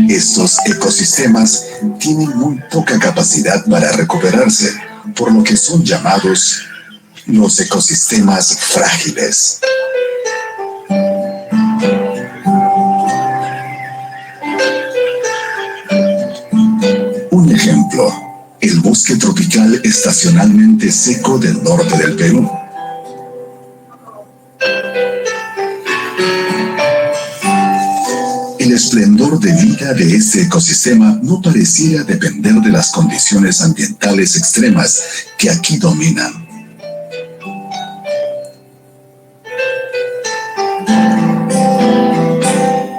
Estos ecosistemas tienen muy poca capacidad para recuperarse, por lo que son llamados los ecosistemas frágiles. Un ejemplo, el bosque tropical estacionalmente seco del norte del Perú. El esplendor de vida de este ecosistema no pareciera depender de las condiciones ambientales extremas que aquí dominan.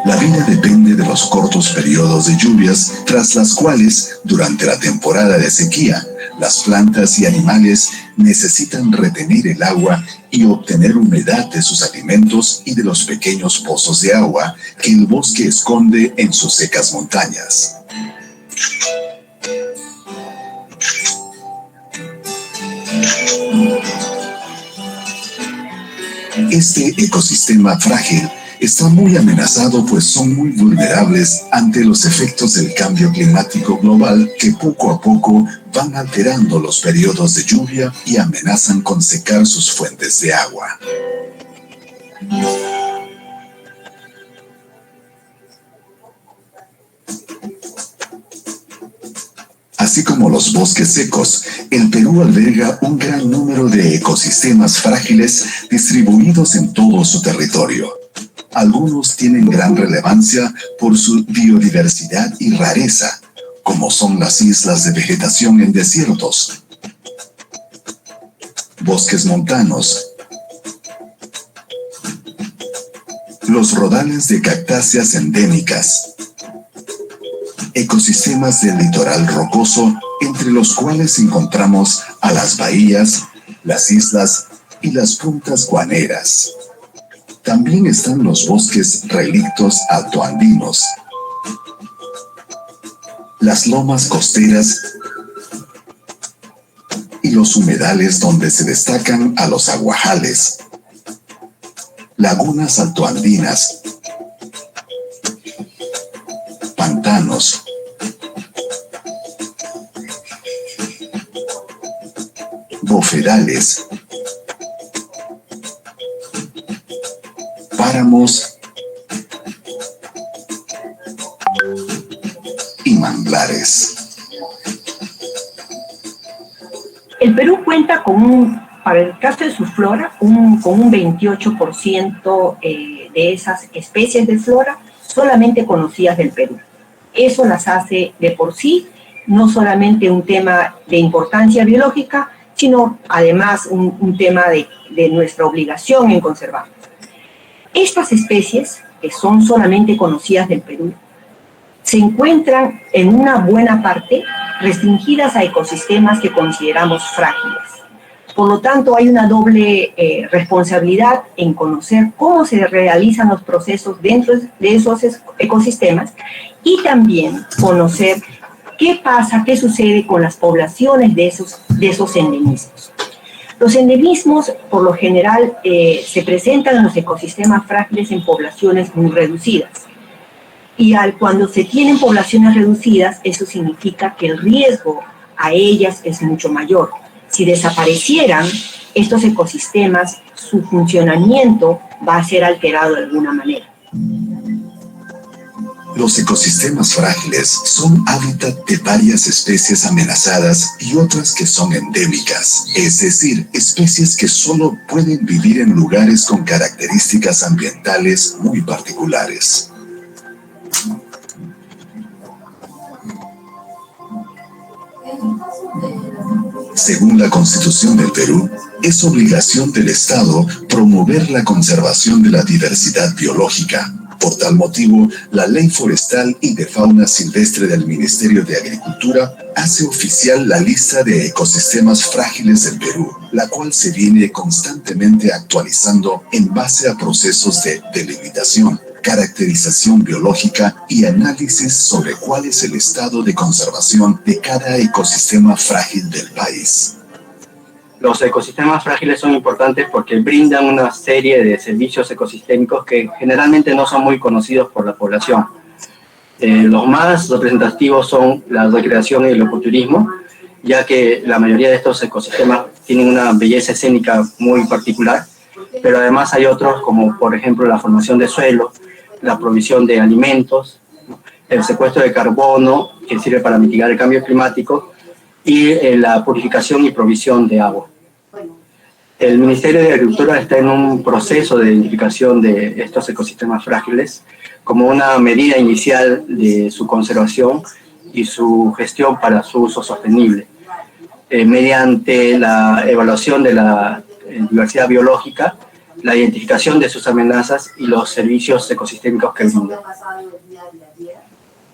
La vida depende de los cortos periodos de lluvias, tras las cuales, durante la temporada de sequía, las plantas y animales necesitan retener el agua y obtener humedad de sus alimentos y de los pequeños pozos de agua que el bosque esconde en sus secas montañas. Este ecosistema frágil está muy amenazado, pues son muy vulnerables ante los efectos del cambio climático global que poco a poco van alterando los periodos de lluvia y amenazan con secar sus fuentes de agua. Así como los bosques secos, el Perú alberga un gran número de ecosistemas frágiles distribuidos en todo su territorio. Algunos tienen gran relevancia por su biodiversidad y rareza, como son las islas de vegetación en desiertos, bosques montanos, los rodales de cactáceas endémicas, ecosistemas del litoral rocoso, entre los cuales encontramos a las bahías, las islas y las puntas guaneras. También están los bosques relictos altoandinos, las lomas costeras y los humedales donde se destacan a los aguajales, lagunas altoandinas, pantanos, bofedales, páramos y manglares. El Perú cuenta con para el caso de su flora, con un 28% de esas especies de flora solamente conocidas del Perú. Eso las hace de por sí no solamente un tema de importancia biológica, sino además un tema de nuestra obligación en conservarlas. Estas especies, que son solamente conocidas del Perú, se encuentran en una buena parte restringidas a ecosistemas que consideramos frágiles. Por lo tanto, hay una doble responsabilidad en conocer cómo se realizan los procesos dentro de esos ecosistemas y también conocer qué pasa, qué sucede con las poblaciones de esos endemismos. Los endemismos, por lo general, se presentan en los ecosistemas frágiles en poblaciones muy reducidas. Y cuando se tienen poblaciones reducidas, eso significa que el riesgo a ellas es mucho mayor. Si desaparecieran estos ecosistemas, su funcionamiento va a ser alterado de alguna manera. Los ecosistemas frágiles son hábitat de varias especies amenazadas y otras que son endémicas, es decir, especies que solo pueden vivir en lugares con características ambientales muy particulares. Según la Constitución del Perú, es obligación del Estado promover la conservación de la diversidad biológica. Por tal motivo, la Ley Forestal y de Fauna Silvestre del Ministerio de Agricultura hace oficial la lista de ecosistemas frágiles del Perú, la cual se viene constantemente actualizando en base a procesos de delimitación, caracterización biológica y análisis sobre cuál es el estado de conservación de cada ecosistema frágil del país. Los ecosistemas frágiles son importantes porque brindan una serie de servicios ecosistémicos que generalmente no son muy conocidos por la población. Los más representativos son la recreación y el ecoturismo, ya que la mayoría de estos ecosistemas tienen una belleza escénica muy particular, pero además hay otros como por ejemplo la formación de suelo, la provisión de alimentos, el secuestro de carbono que sirve para mitigar el cambio climático y la purificación y provisión de agua. El Ministerio de Agricultura está en un proceso de identificación de estos ecosistemas frágiles como una medida inicial de su conservación y su gestión para su uso sostenible, mediante la evaluación de la diversidad biológica, la identificación de sus amenazas y los servicios ecosistémicos que brindan.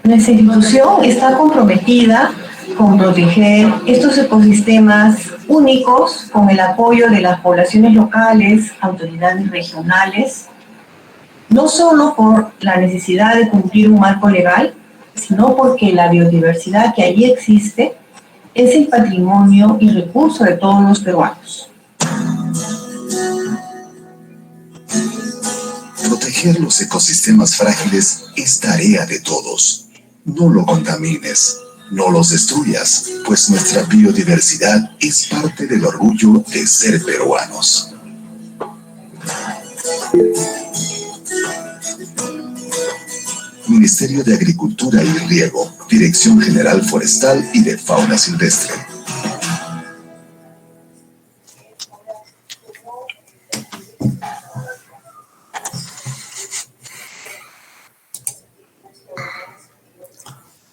Nuestra institución está comprometida con proteger estos ecosistemas únicos con el apoyo de las poblaciones locales, autoridades regionales, no solo por la necesidad de cumplir un marco legal, sino porque la biodiversidad que allí existe es el patrimonio y recurso de todos los peruanos. Proteger los ecosistemas frágiles es tarea de todos. No lo contamines, no los destruyas, pues nuestra biodiversidad es parte del orgullo de ser peruanos. Ministerio de Agricultura y Riego, Dirección General Forestal y de Fauna Silvestre.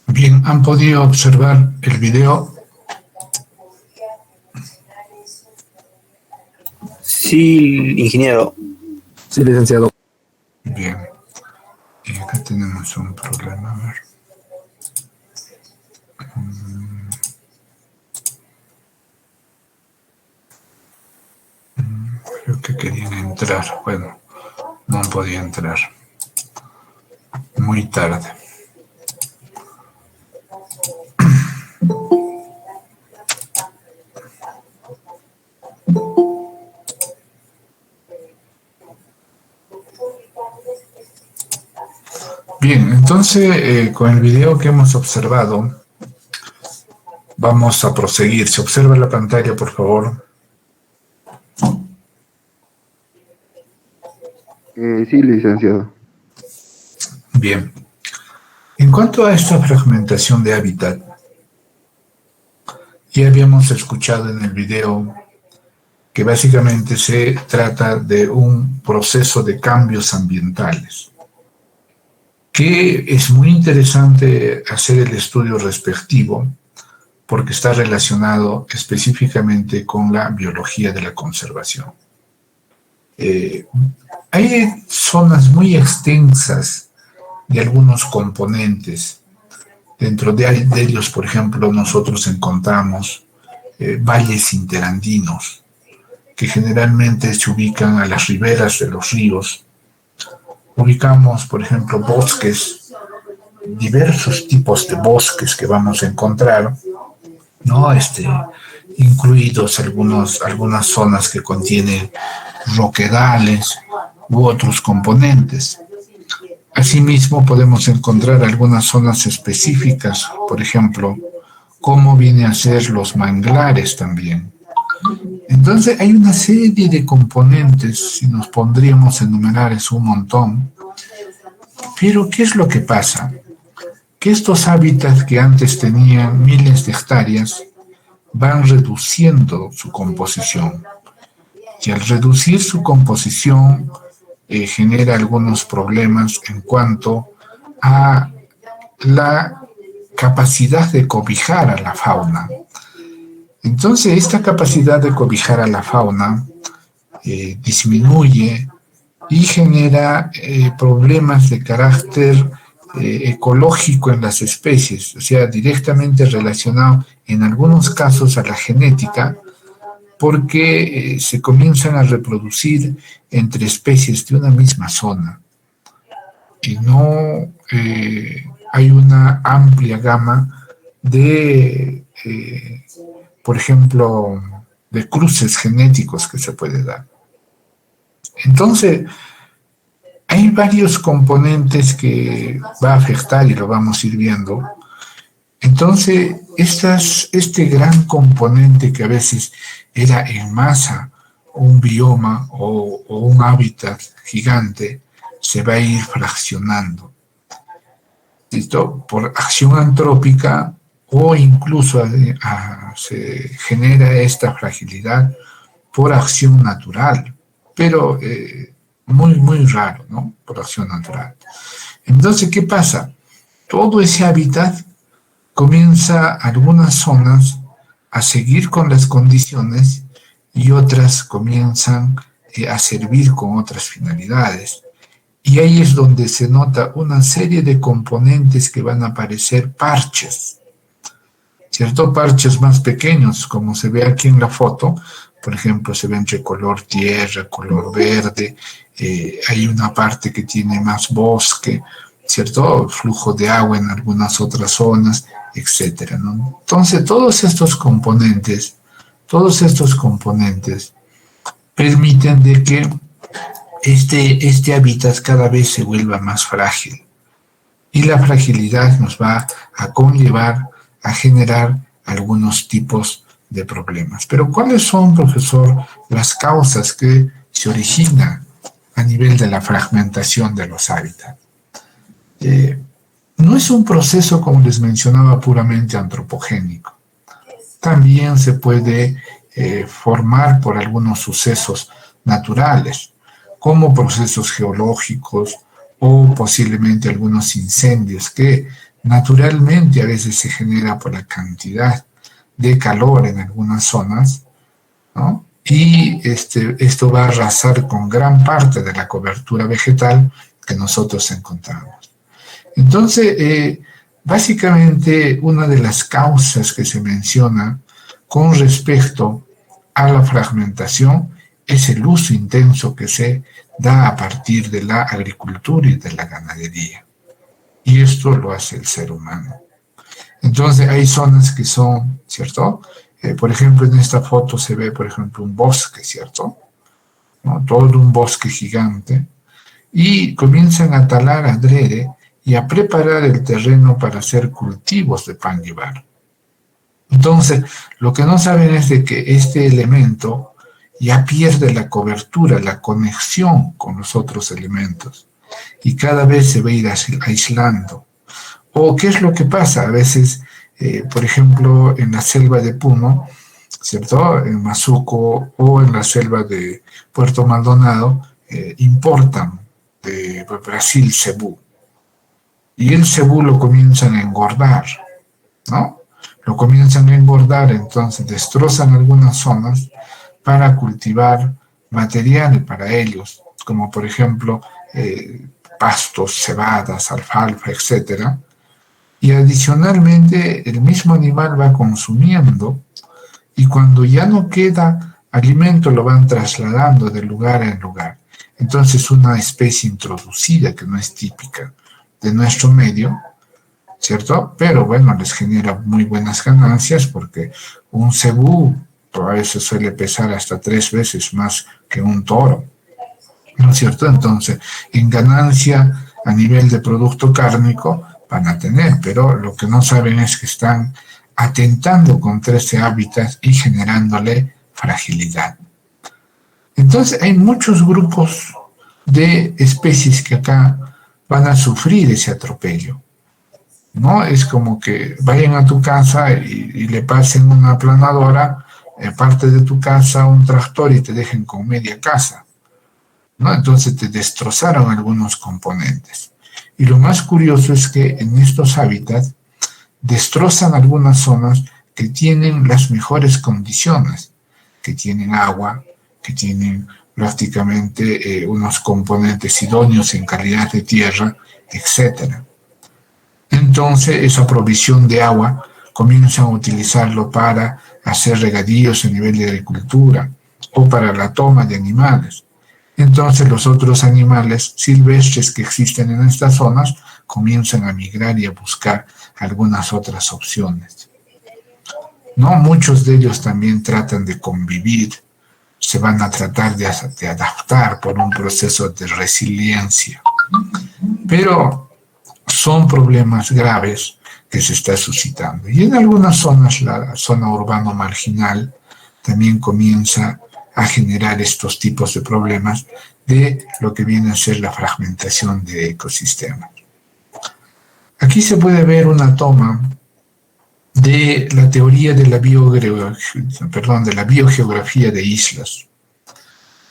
Bien, ¿han podido observar el video? Sí, ingeniero. Sí, licenciado. Bien. Y acá tenemos un problema, a ver. Creo que querían entrar. Bueno, no han podido entrar. Muy tarde. Bien, entonces con el video que hemos observado, vamos a proseguir. Se observa la pantalla, por favor. Sí, licenciado. Bien. En cuanto a esta fragmentación de hábitat, ya habíamos escuchado en el video que básicamente se trata de un proceso de cambios ambientales, que es muy interesante hacer el estudio respectivo porque está relacionado específicamente con la biología de la conservación. Hay zonas muy extensas de algunos componentes. Dentro de ellos, por ejemplo, nosotros encontramos valles interandinos que generalmente se ubican a las riberas de los ríos. Ubicamos, por ejemplo, bosques, diversos tipos de bosques que vamos a encontrar, ¿no? Incluidos algunas zonas que contienen roquedales u otros componentes. Asimismo, podemos encontrar algunas zonas específicas, por ejemplo, cómo vienen a ser los manglares también. Entonces, hay una serie de componentes, si nos pondríamos a enumerar es un montón. Pero, ¿qué es lo que pasa? Que estos hábitats que antes tenían miles de hectáreas van reduciendo su composición. Y al reducir su composición, genera algunos problemas en cuanto a la capacidad de cobijar a la fauna. Entonces, esta capacidad de cobijar a la fauna disminuye y genera problemas de carácter ecológico en las especies, o sea, directamente relacionado en algunos casos a la genética, porque se comienzan a reproducir entre especies de una misma zona y no hay una amplia gama de, por ejemplo, de cruces genéticos que se puede dar. Entonces, hay varios componentes que va a afectar y lo vamos a ir viendo. Entonces, este gran componente que a veces era en masa un bioma o un hábitat gigante, se va a ir fraccionando. ¿Listo? Por acción antrópica o incluso se genera esta fragilidad por acción natural, pero muy, muy raro, ¿no? Por acción natural. Entonces, ¿qué pasa? Todo ese hábitat comienza algunas zonas a seguir con las condiciones y otras comienzan a servir con otras finalidades. Y ahí es donde se nota una serie de componentes que van a aparecer parches, ¿cierto? Parches más pequeños, como se ve aquí en la foto. Por ejemplo, se ve entre color tierra, color verde, hay una parte que tiene más bosque, ¿cierto? Flujo de agua en algunas otras zonas, etcétera, ¿no? Entonces, todos estos componentes permiten de que este hábitat cada vez se vuelva más frágil. Y la fragilidad nos va a conllevar a generar algunos tipos de problemas. Pero ¿cuáles son, profesor, las causas que se originan a nivel de la fragmentación de los hábitats? No es un proceso, como les mencionaba, puramente antropogénico. También se puede formar por algunos sucesos naturales, como procesos geológicos o posiblemente algunos incendios que naturalmente a veces se genera por la cantidad de calor en algunas zonas, ¿no? Y esto va a arrasar con gran parte de la cobertura vegetal que nosotros encontramos. Entonces, básicamente una de las causas que se menciona con respecto a la fragmentación es el uso intenso que se da a partir de la agricultura y de la ganadería. Y esto lo hace el ser humano. Entonces hay zonas que son, ¿cierto? Por ejemplo, en esta foto se ve, por ejemplo, un bosque, ¿cierto? ¿No? Todo un bosque gigante. Y comienzan a talar adrede y a preparar el terreno para hacer cultivos de pan llevar. Entonces, lo que no saben es de que este elemento ya pierde la cobertura, la conexión con los otros elementos y cada vez se va a ir aislando. ¿O qué es lo que pasa? A veces, por ejemplo, en la selva de Puno, ¿cierto? En Mazuco o en la selva de Puerto Maldonado, importan de Brasil cebú. Y el cebú lo comienzan a engordar, ¿no? Lo comienzan a engordar, entonces destrozan algunas zonas para cultivar material para ellos, como por ejemplo pastos, cebadas, alfalfa, etcétera. Y adicionalmente el mismo animal va consumiendo y cuando ya no queda alimento lo van trasladando de lugar en lugar. Entonces una especie introducida que no es típica de nuestro medio, ¿cierto? Pero bueno, les genera muy buenas ganancias porque un cebú a veces suele pesar hasta 3 veces más que un toro, ¿no es cierto? Entonces, en ganancia a nivel de producto cárnico van a tener, pero lo que no saben es que están atentando contra ese hábitat y generándole fragilidad. Entonces, hay muchos grupos de especies que acá van a sufrir ese atropello, ¿no? Es como que vayan a tu casa y le pasen una aplanadora, parte de tu casa, un tractor y te dejen con media casa, ¿no? Entonces te destrozaron algunos componentes. Y lo más curioso es que en estos hábitats destrozan algunas zonas que tienen las mejores condiciones, que tienen agua, que tienen prácticamente unos componentes idóneos en calidad de tierra, etc. Entonces, esa provisión de agua comienzan a utilizarlo para hacer regadíos a nivel de agricultura o para la toma de animales. Entonces, los otros animales silvestres que existen en estas zonas comienzan a migrar y a buscar algunas otras opciones. No, muchos de ellos también tratan de convivir, se van a tratar de adaptar por un proceso de resiliencia. Pero son problemas graves que se está suscitando. Y en algunas zonas, la zona urbano marginal también comienza a generar estos tipos de problemas de lo que viene a ser la fragmentación de ecosistemas. Aquí se puede ver una toma de la teoría de la biogeografía de islas.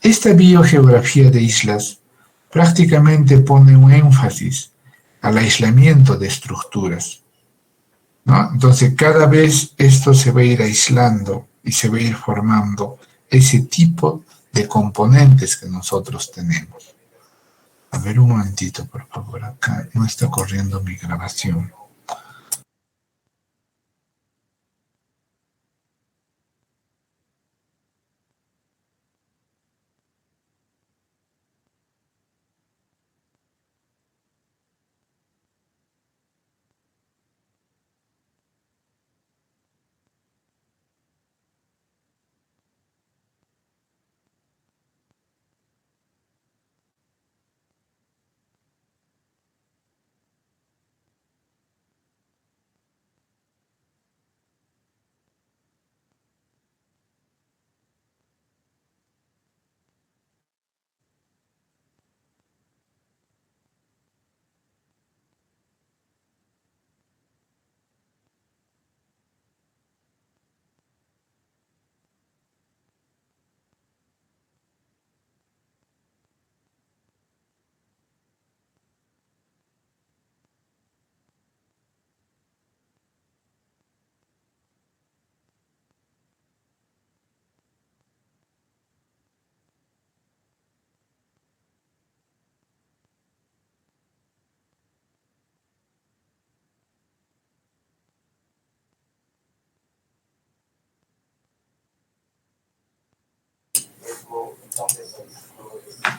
Esta biogeografía de islas prácticamente pone un énfasis al aislamiento de estructuras, ¿no? Entonces, cada vez esto se va a ir aislando y se va a ir formando ese tipo de componentes que nosotros tenemos. A ver, un momentito, por favor, acá no está corriendo mi grabación.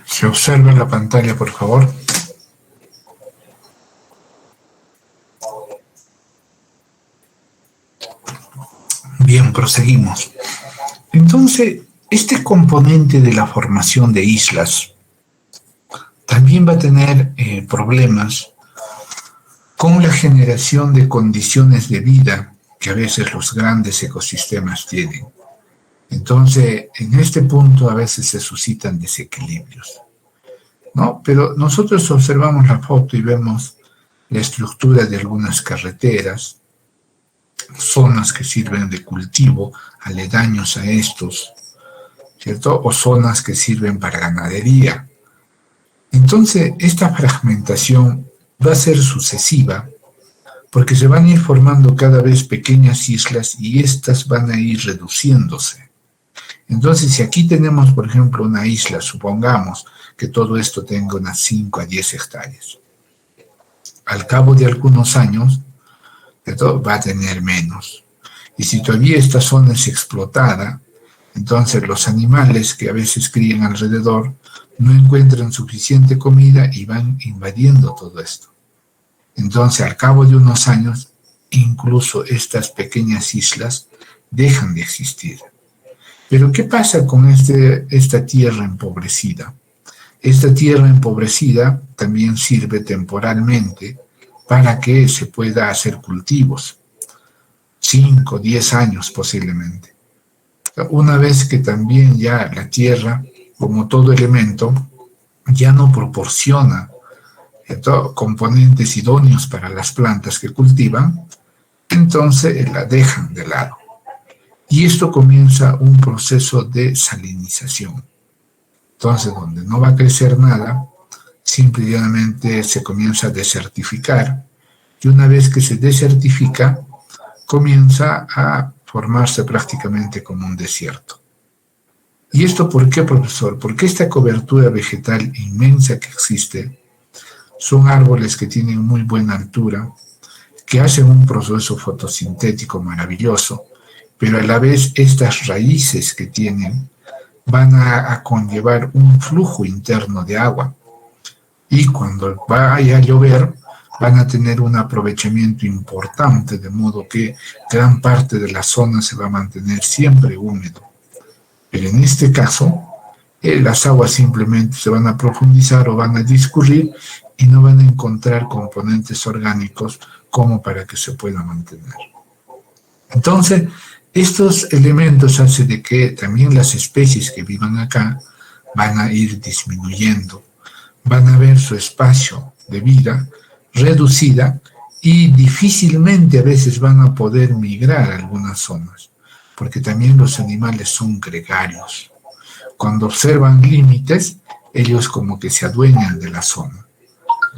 Se observa en la pantalla, por favor. Bien, proseguimos. Entonces, este componente de la formación de islas también va a tener problemas con la generación de condiciones de vida que a veces los grandes ecosistemas tienen. Entonces, en este punto a veces se suscitan desequilibrios, ¿no? Pero nosotros observamos la foto y vemos la estructura de algunas carreteras, zonas que sirven de cultivo, aledaños a estos, ¿cierto? O zonas que sirven para ganadería. Entonces, esta fragmentación va a ser sucesiva porque se van a ir formando cada vez pequeñas islas y estas van a ir reduciéndose. Entonces, si aquí tenemos, por ejemplo, una isla, supongamos que todo esto tenga unas 5 a 10 hectáreas. Al cabo de algunos años, va a tener menos. Y si todavía esta zona es explotada, entonces los animales que a veces crían alrededor no encuentran suficiente comida y van invadiendo todo esto. Entonces, al cabo de unos años, incluso estas pequeñas islas dejan de existir. Pero, ¿qué pasa con esta tierra empobrecida? Esta tierra empobrecida también sirve temporalmente para que se pueda hacer cultivos. 5, 10 años posiblemente. Una vez que también ya la tierra, como todo elemento, ya no proporciona componentes idóneos para las plantas que cultivan, entonces la dejan de lado. Y esto comienza un proceso de salinización. Entonces, donde no va a crecer nada, simplemente se comienza a desertificar. Y una vez que se desertifica, comienza a formarse prácticamente como un desierto. ¿Y esto por qué, profesor? Porque esta cobertura vegetal inmensa que existe son árboles que tienen muy buena altura, que hacen un proceso fotosintético maravilloso, pero a la vez estas raíces que tienen van a conllevar un flujo interno de agua. Y cuando vaya a llover, van a tener un aprovechamiento importante, de modo que gran parte de la zona se va a mantener siempre húmedo. Pero en este caso, las aguas simplemente se van a profundizar o van a discurrir y no van a encontrar componentes orgánicos como para que se pueda mantener. Entonces, estos elementos hacen de que también las especies que vivan acá van a ir disminuyendo, van a ver su espacio de vida reducida y difícilmente a veces van a poder migrar a algunas zonas, porque también los animales son gregarios. Cuando observan límites, ellos como que se adueñan de la zona,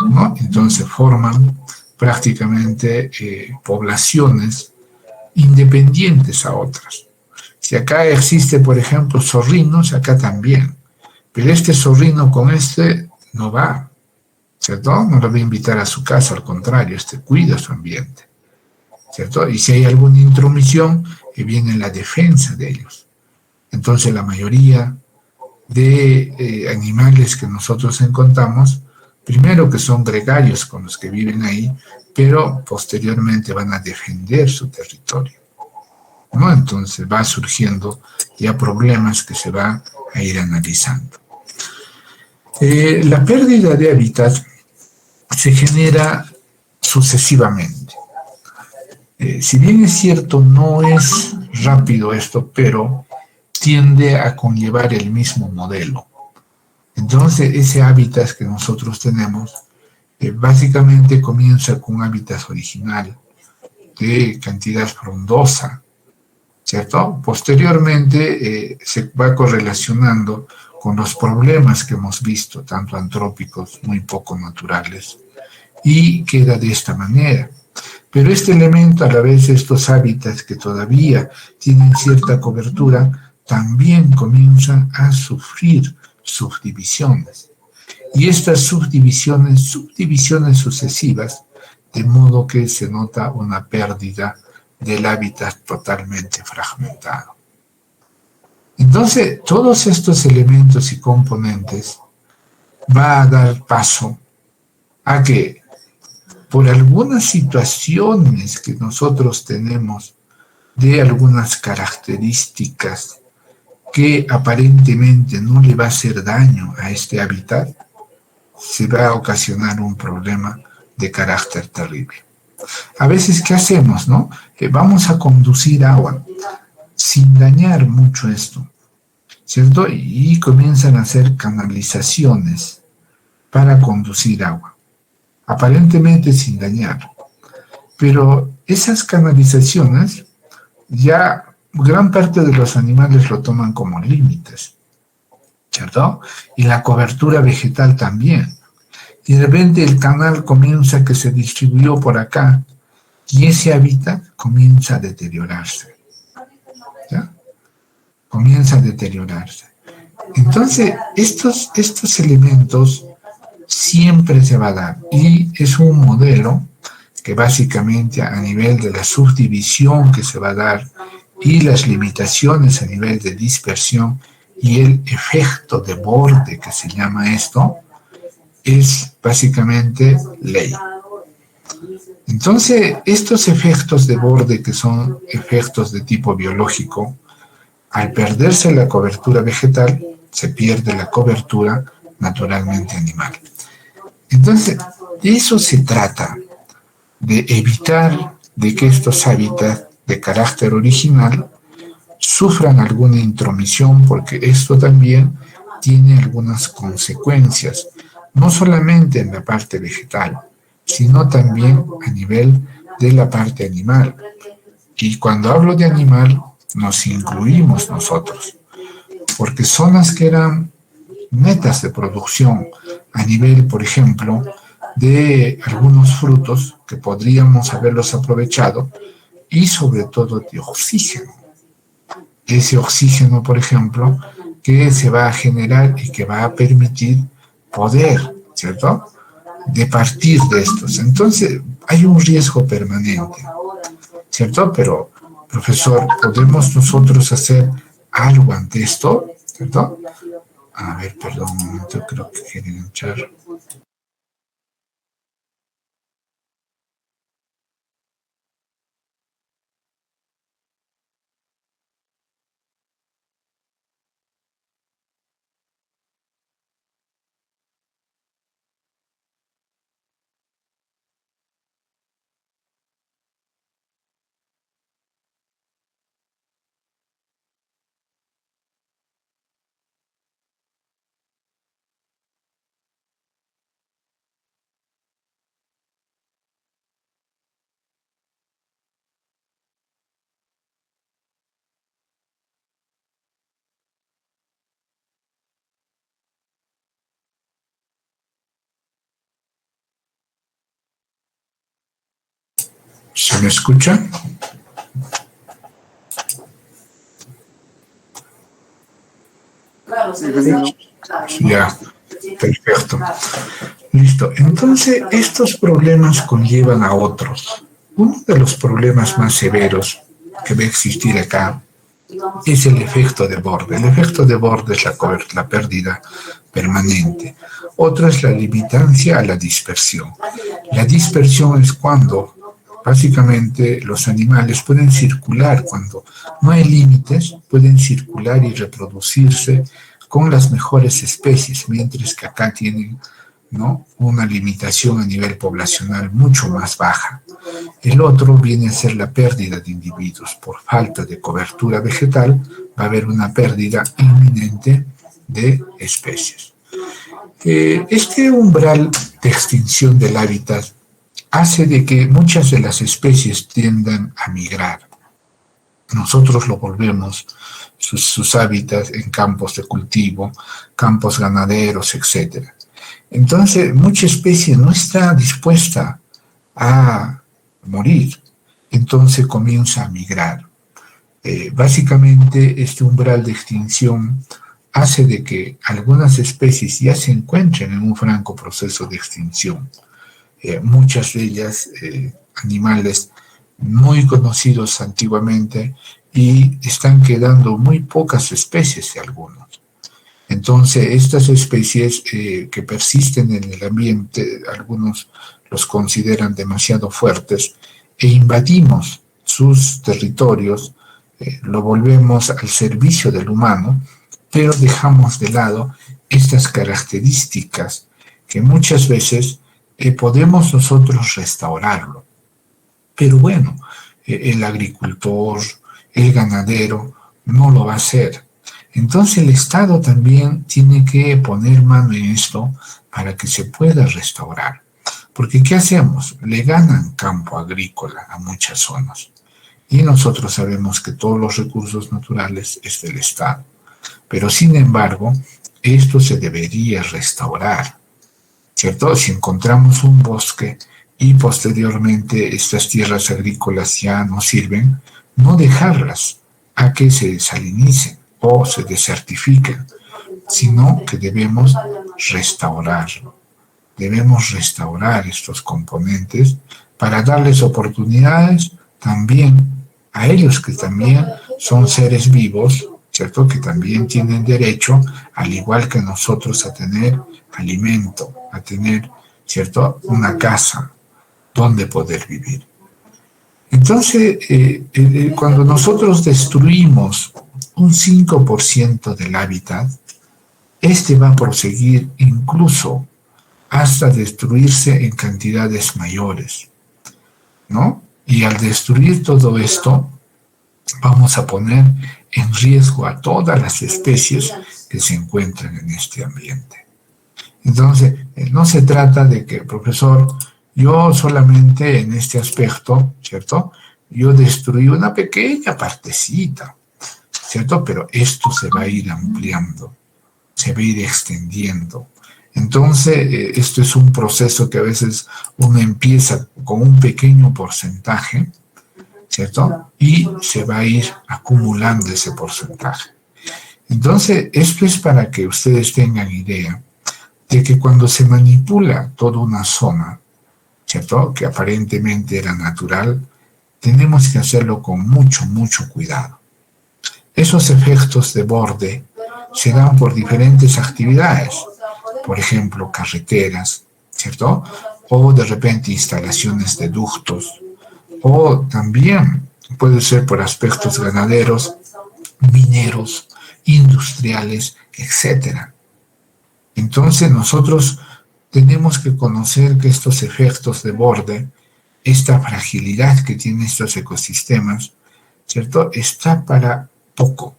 ¿no? Entonces forman prácticamente poblaciones independientes a otras. Si acá existe, por ejemplo, zorrinos, acá también. Pero este zorrino con este no va, ¿cierto? No lo va a invitar a su casa, al contrario, este cuida su ambiente, ¿cierto? Y si hay alguna intromisión, viene la defensa de ellos. Entonces la mayoría de animales que nosotros encontramos, primero que son gregarios con los que viven ahí, pero posteriormente van a defender su territorio, ¿no? Entonces va surgiendo ya problemas que se va a ir analizando. La pérdida de hábitat se genera sucesivamente. Si bien es cierto, no es rápido esto, pero tiende a conllevar el mismo modelo. Entonces, ese hábitat que nosotros tenemos básicamente comienza con un hábitat original de cantidad frondosa, ¿cierto? Posteriormente se va correlacionando con los problemas que hemos visto, tanto antrópicos, muy poco naturales, y queda de esta manera. Pero este elemento, a la vez estos hábitats que todavía tienen cierta cobertura, también comienzan a sufrir subdivisiones. Y estas subdivisiones sucesivas, de modo que se nota una pérdida del hábitat totalmente fragmentado. Entonces, todos estos elementos y componentes va a dar paso a que por algunas situaciones que nosotros tenemos de algunas características que aparentemente no le va a hacer daño a este hábitat, se va a ocasionar un problema de carácter terrible. A veces, ¿qué hacemos, no? Vamos a conducir agua sin dañar mucho esto, ¿cierto? Y comienzan a hacer canalizaciones para conducir agua, aparentemente sin dañar. Pero esas canalizaciones ya gran parte de los animales lo toman como límites, ¿cierto? Y la cobertura vegetal también. Y de repente el canal comienza que se distribuyó por acá y ese hábitat comienza a deteriorarse, ¿ya? Comienza a deteriorarse. Entonces, estos elementos siempre se va a dar y es un modelo que básicamente a nivel de la subdivisión que se va a dar y las limitaciones a nivel de dispersión y el efecto de borde que se llama esto, es básicamente ley. Entonces, estos efectos de borde que son efectos de tipo biológico, al perderse la cobertura vegetal, se pierde la cobertura naturalmente animal. Entonces, de eso se trata, de evitar de que estos hábitats de carácter original sufran alguna intromisión, porque esto también tiene algunas consecuencias, no solamente en la parte vegetal, sino también a nivel de la parte animal. Y cuando hablo de animal, nos incluimos nosotros, porque zonas que eran netas de producción a nivel, por ejemplo, de algunos frutos que podríamos haberlos aprovechado y sobre todo de oxígeno. Ese oxígeno, por ejemplo, que se va a generar y que va a permitir poder, ¿cierto?, de partir de estos. Entonces, hay un riesgo permanente, ¿cierto? Pero, profesor, ¿podemos nosotros hacer algo ante esto? ¿Cierto? A ver, perdón un momento, creo que quieren entrar. ¿Se me escucha? Ya, perfecto. Listo. Entonces, estos problemas conllevan a otros. Uno de los problemas más severos que va a existir acá es el efecto de borde. El efecto de borde es la pérdida permanente. Otro es la limitancia a la dispersión. La dispersión es cuando básicamente los animales pueden circular, cuando no hay límites, pueden circular y reproducirse con las mejores especies, mientras que acá tienen, ¿no?, una limitación a nivel poblacional mucho más baja. El otro viene a ser la pérdida de individuos. Por falta de cobertura vegetal va a haber una pérdida inminente de especies. Este umbral de extinción del hábitat hace de que muchas de las especies tiendan a migrar. Nosotros lo volvemos sus hábitats en campos de cultivo, campos ganaderos, etc. Entonces, mucha especie no está dispuesta a morir, entonces comienza a migrar. Básicamente, este umbral de extinción hace de que algunas especies ya se encuentren en un franco proceso de extinción. Muchas de ellas, animales muy conocidos antiguamente, y están quedando muy pocas especies de algunos. Entonces, estas especies que persisten en el ambiente, algunos los consideran demasiado fuertes, e invadimos sus territorios, lo volvemos al servicio del humano, pero dejamos de lado estas características que muchas veces podemos nosotros restaurarlo. Pero bueno, el agricultor, el ganadero, no lo va a hacer. Entonces el Estado también tiene que poner mano en esto para que se pueda restaurar. Porque ¿qué hacemos? Le ganan campo agrícola a muchas zonas. Y nosotros sabemos que todos los recursos naturales es del Estado. Pero sin embargo, esto se debería restaurar, ¿cierto? Si encontramos un bosque y posteriormente estas tierras agrícolas ya no sirven, no dejarlas a que se desalinicen o se desertifiquen, sino que debemos restaurarlo. Debemos restaurar estos componentes para darles oportunidades también a ellos que también son seres vivos, ¿cierto? Que también tienen derecho, al igual que nosotros, a tener alimento, a tener, ¿cierto?, una casa donde poder vivir. Entonces, cuando nosotros destruimos un 5% del hábitat, este va a proseguir incluso hasta destruirse en cantidades mayores, ¿no? Y al destruir todo esto, vamos a poner en riesgo a todas las especies que se encuentran en este ambiente. Entonces, no se trata de que, profesor, yo solamente en este aspecto, ¿cierto?, yo destruí una pequeña partecita, ¿cierto? Pero esto se va a ir ampliando, se va a ir extendiendo. Entonces, esto es un proceso que a veces uno empieza con un pequeño porcentaje, ¿cierto? Y se va a ir acumulando ese porcentaje. Entonces, esto es para que ustedes tengan idea de que cuando se manipula toda una zona, ¿cierto?, que aparentemente era natural, tenemos que hacerlo con mucho, mucho cuidado. Esos efectos de borde se dan por diferentes actividades, por ejemplo, carreteras, ¿cierto?, o de repente instalaciones de ductos, o también puede ser por aspectos ganaderos, mineros, industriales, etc. Entonces nosotros tenemos que conocer que estos efectos de borde, esta fragilidad que tienen estos ecosistemas, ¿cierto?, está para poco.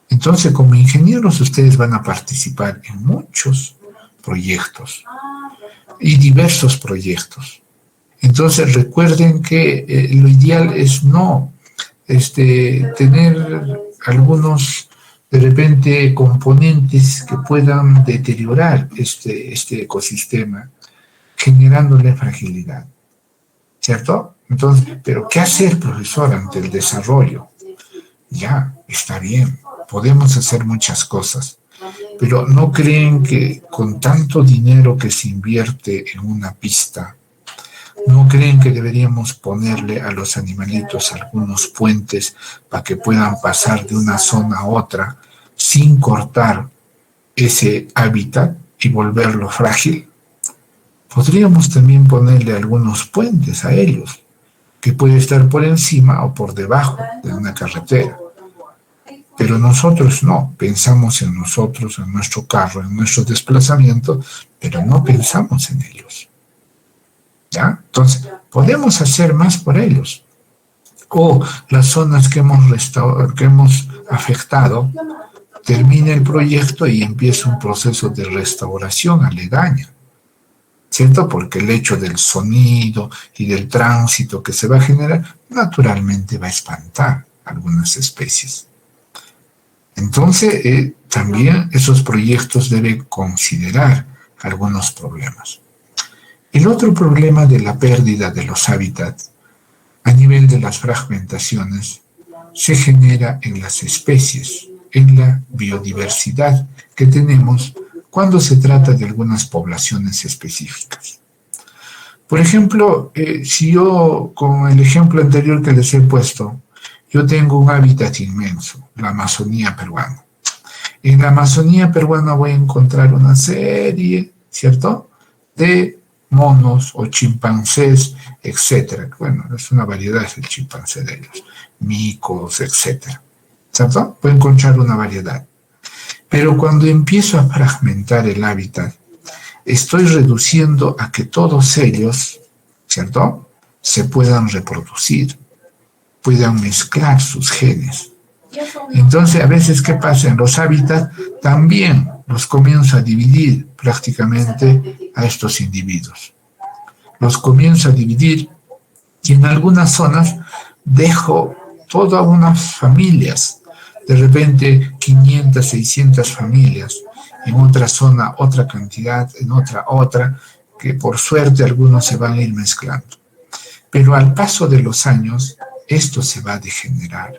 Entonces, como ingenieros, ustedes van a participar en muchos proyectos y diversos proyectos. Entonces, recuerden que lo ideal es no tener algunos, de repente, componentes que puedan deteriorar este ecosistema, generándole fragilidad, ¿cierto? Entonces, ¿pero qué hacer, profesor, ante el desarrollo? Ya, está bien, podemos hacer muchas cosas, pero ¿no creen que con tanto dinero que se invierte en una pista, no creen que deberíamos ponerle a los animalitos algunos puentes para que puedan pasar de una zona a otra sin cortar ese hábitat y volverlo frágil? Podríamos también ponerle algunos puentes a ellos, que puede estar por encima o por debajo de una carretera. Pero nosotros no, pensamos en nosotros, en nuestro carro, en nuestro desplazamiento, pero no pensamos en ellos. ¿Ya? Entonces, podemos hacer más por ellos. O las zonas que hemos afectado, termina el proyecto y empieza un proceso de restauración aledaña, ¿cierto? Porque el hecho del sonido y del tránsito que se va a generar, naturalmente va a espantar algunas especies. Entonces, también esos proyectos deben considerar algunos problemas. El otro problema de la pérdida de los hábitats a nivel de las fragmentaciones se genera en las especies, en la biodiversidad que tenemos cuando se trata de algunas poblaciones específicas. Por ejemplo, si yo, con el ejemplo anterior que les he puesto, yo tengo un hábitat inmenso, la Amazonía peruana. En la Amazonía peruana voy a encontrar una serie, ¿cierto?, de monos o chimpancés, etcétera. Bueno, es una variedad el chimpancé de ellos, micos, etcétera, ¿cierto? Voy a encontrar una variedad. Pero cuando empiezo a fragmentar el hábitat, estoy reduciendo a que todos ellos, ¿cierto?, se puedan reproducir, puedan mezclar sus genes. Entonces, a veces, ¿qué pasa? En los hábitats también los comienzo a dividir prácticamente a estos individuos. Los comienzo a dividir y en algunas zonas dejo todas unas familias, de repente 500, 600 familias, en otra zona otra cantidad, en otra, que por suerte algunos se van a ir mezclando. Pero al paso de los años, esto se va a degenerar.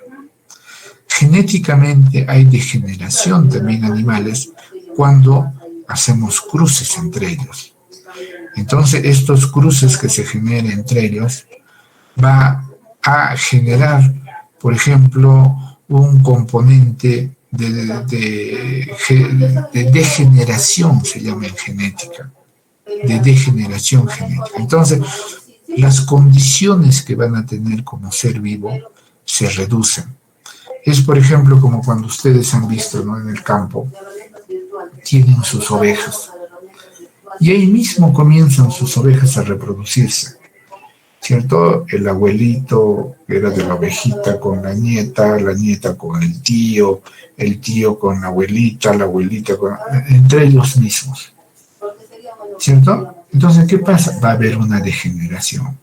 Genéticamente hay degeneración también en animales cuando hacemos cruces entre ellos. Entonces, estos cruces que se generan entre ellos va a generar, por ejemplo, un componente de degeneración, se llama en genética, de degeneración genética. Entonces, las condiciones que van a tener como ser vivo se reducen. Es, por ejemplo, como cuando ustedes han visto, ¿no?, en el campo, tienen sus ovejas. Y ahí mismo comienzan sus ovejas a reproducirse, ¿cierto? El abuelito era de la ovejita con la nieta con el tío con la abuelita con... entre ellos mismos, ¿cierto? Entonces, ¿qué pasa? Va a haber una degeneración.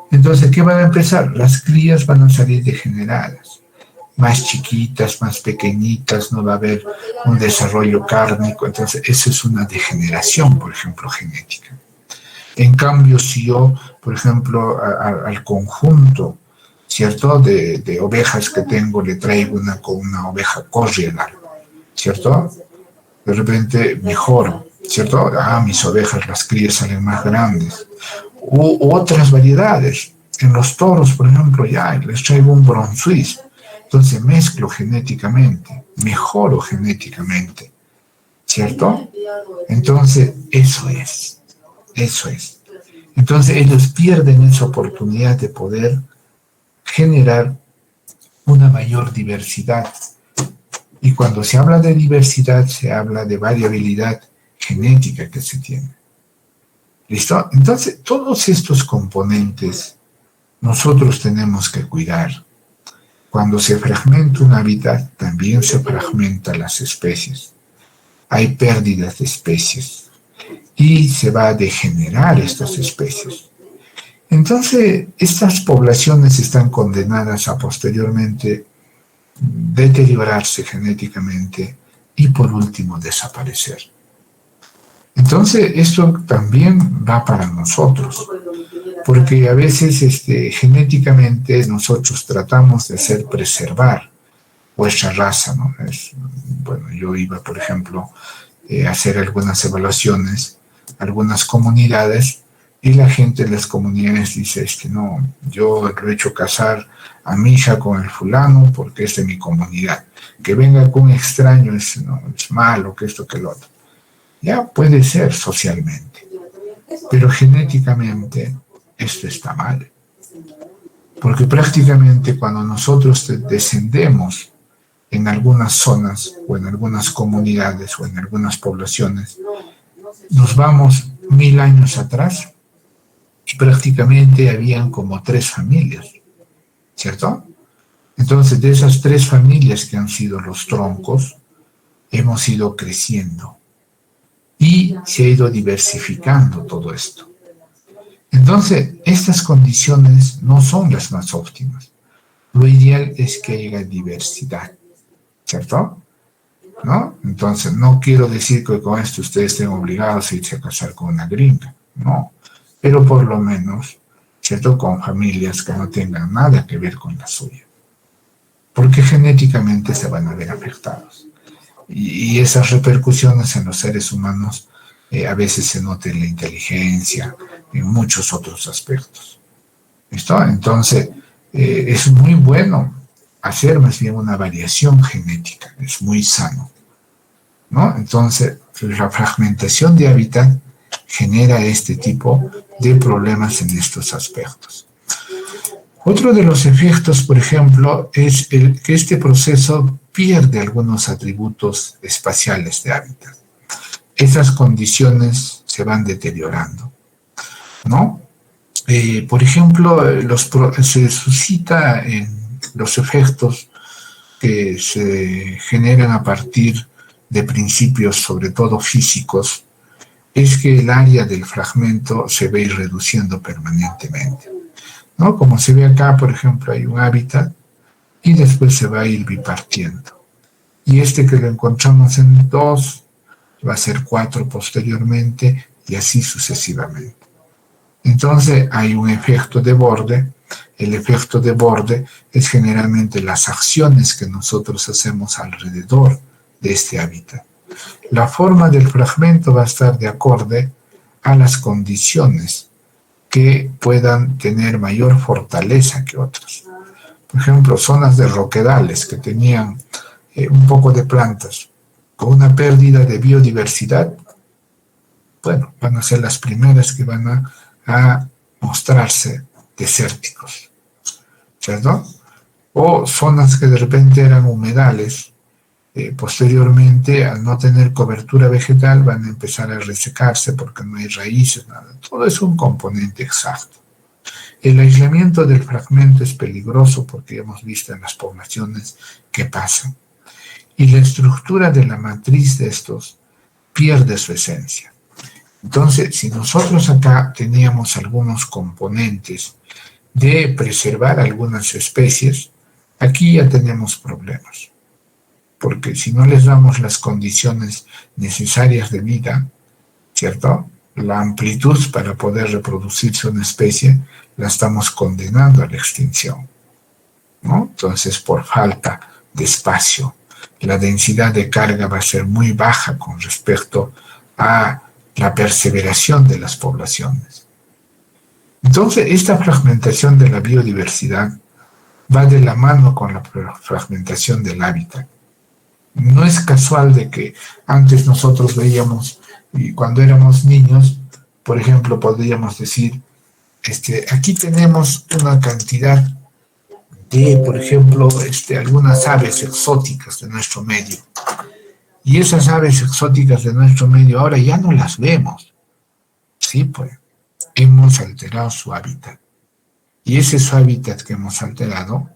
Entonces, ¿qué van a empezar? Las crías van a salir degeneradas, más chiquitas, más pequeñitas, no va a haber un desarrollo cárnico. Entonces, eso es una degeneración, por ejemplo, genética. En cambio, si yo, por ejemplo, al conjunto, ¿cierto?, de ovejas que tengo, le traigo una oveja corriedal, ¿cierto? De repente mejoro, ¿cierto? Mis ovejas, las crías salen más grandes. U otras variedades. En los toros, por ejemplo, ya les traigo un Bron Suisse. Entonces mezclo genéticamente, mejoro genéticamente, ¿cierto? Entonces, eso es. Entonces ellos pierden esa oportunidad de poder generar una mayor diversidad. Y cuando se habla de diversidad, se habla de variabilidad genética que se tiene. ¿Listo? Entonces, todos estos componentes nosotros tenemos que cuidar. Cuando se fragmenta un hábitat, también se fragmentan las especies. Hay pérdidas de especies y se va a degenerar estas especies. Entonces, estas poblaciones están condenadas a posteriormente deteriorarse genéticamente y por último desaparecer. Entonces, esto también va para nosotros. porque a veces genéticamente nosotros tratamos de hacer preservar vuestra raza, ¿no? Bueno, yo iba, por ejemplo, a hacer algunas evaluaciones, algunas comunidades, y la gente de las comunidades dice, no, yo lo he hecho casar a mi hija con el fulano porque es de mi comunidad. Que venga con un extraño es malo, que esto, que lo otro. Ya puede ser socialmente, pero genéticamente esto está mal. Porque prácticamente cuando nosotros descendemos en algunas zonas o en algunas comunidades o en algunas poblaciones, nos vamos 1000 años atrás y prácticamente habían como 3 familias, ¿cierto? Entonces, de esas 3 familias que han sido los troncos, hemos ido creciendo y se ha ido diversificando todo esto. Entonces, estas condiciones no son las más óptimas. Lo ideal es que haya diversidad, ¿cierto? ¿No? Entonces, no quiero decir que con esto ustedes estén obligados a irse a casar con una gringa, no. Pero por lo menos, ¿cierto? Con familias que no tengan nada que ver con la suya. Porque genéticamente se van a ver afectados. Y esas repercusiones en los seres humanos a veces se nota en la inteligencia, en muchos otros aspectos. ¿Listo? Entonces, es muy bueno hacer más bien una variación genética, es muy sano, ¿no? Entonces, la fragmentación de hábitat genera este tipo de problemas en estos aspectos. Otro de los efectos, por ejemplo, es que este proceso pierde algunos atributos espaciales de hábitat. Esas condiciones se van deteriorando, ¿no? Por ejemplo, se suscita en los efectos que se generan a partir de principios, sobre todo físicos, es que el área del fragmento se va a ir reduciendo permanentemente, ¿no? Como se ve acá, por ejemplo, hay un hábitat y después se va a ir bipartiendo. Y que lo encontramos en 2 va a ser 4 posteriormente y así sucesivamente. Entonces hay un efecto de borde. El efecto de borde es generalmente las acciones que nosotros hacemos alrededor de este hábitat. La forma del fragmento va a estar de acorde a las condiciones que puedan tener mayor fortaleza que otras. Por ejemplo, zonas de roquedales que tenían un poco de plantas con una pérdida de biodiversidad, bueno, van a ser las primeras que van a mostrarse desérticos, ¿cierto? O zonas que de repente eran humedales, posteriormente, al no tener cobertura vegetal, van a empezar a resecarse porque no hay raíces, nada. Todo es un componente exacto. El aislamiento del fragmento es peligroso porque hemos visto en las poblaciones que pasan. Y la estructura de la matriz de estos pierde su esencia. Entonces, si nosotros acá teníamos algunos componentes de preservar algunas especies, aquí ya tenemos problemas. Porque si no les damos las condiciones necesarias de vida, ¿cierto? La amplitud para poder reproducirse una especie, la estamos condenando a la extinción, ¿no? Entonces, por falta de espacio, la densidad de carga va a ser muy baja con respecto a la perseveración de las poblaciones. Entonces, esta fragmentación de la biodiversidad va de la mano con la fragmentación del hábitat. No es casual de que antes nosotros veíamos, y cuando éramos niños, por ejemplo, podríamos decir, aquí tenemos una cantidad de, por ejemplo, algunas aves exóticas de nuestro medio. Y esas aves exóticas de nuestro medio ahora ya no las vemos. Sí, pues, hemos alterado su hábitat. Y ese su hábitat que hemos alterado,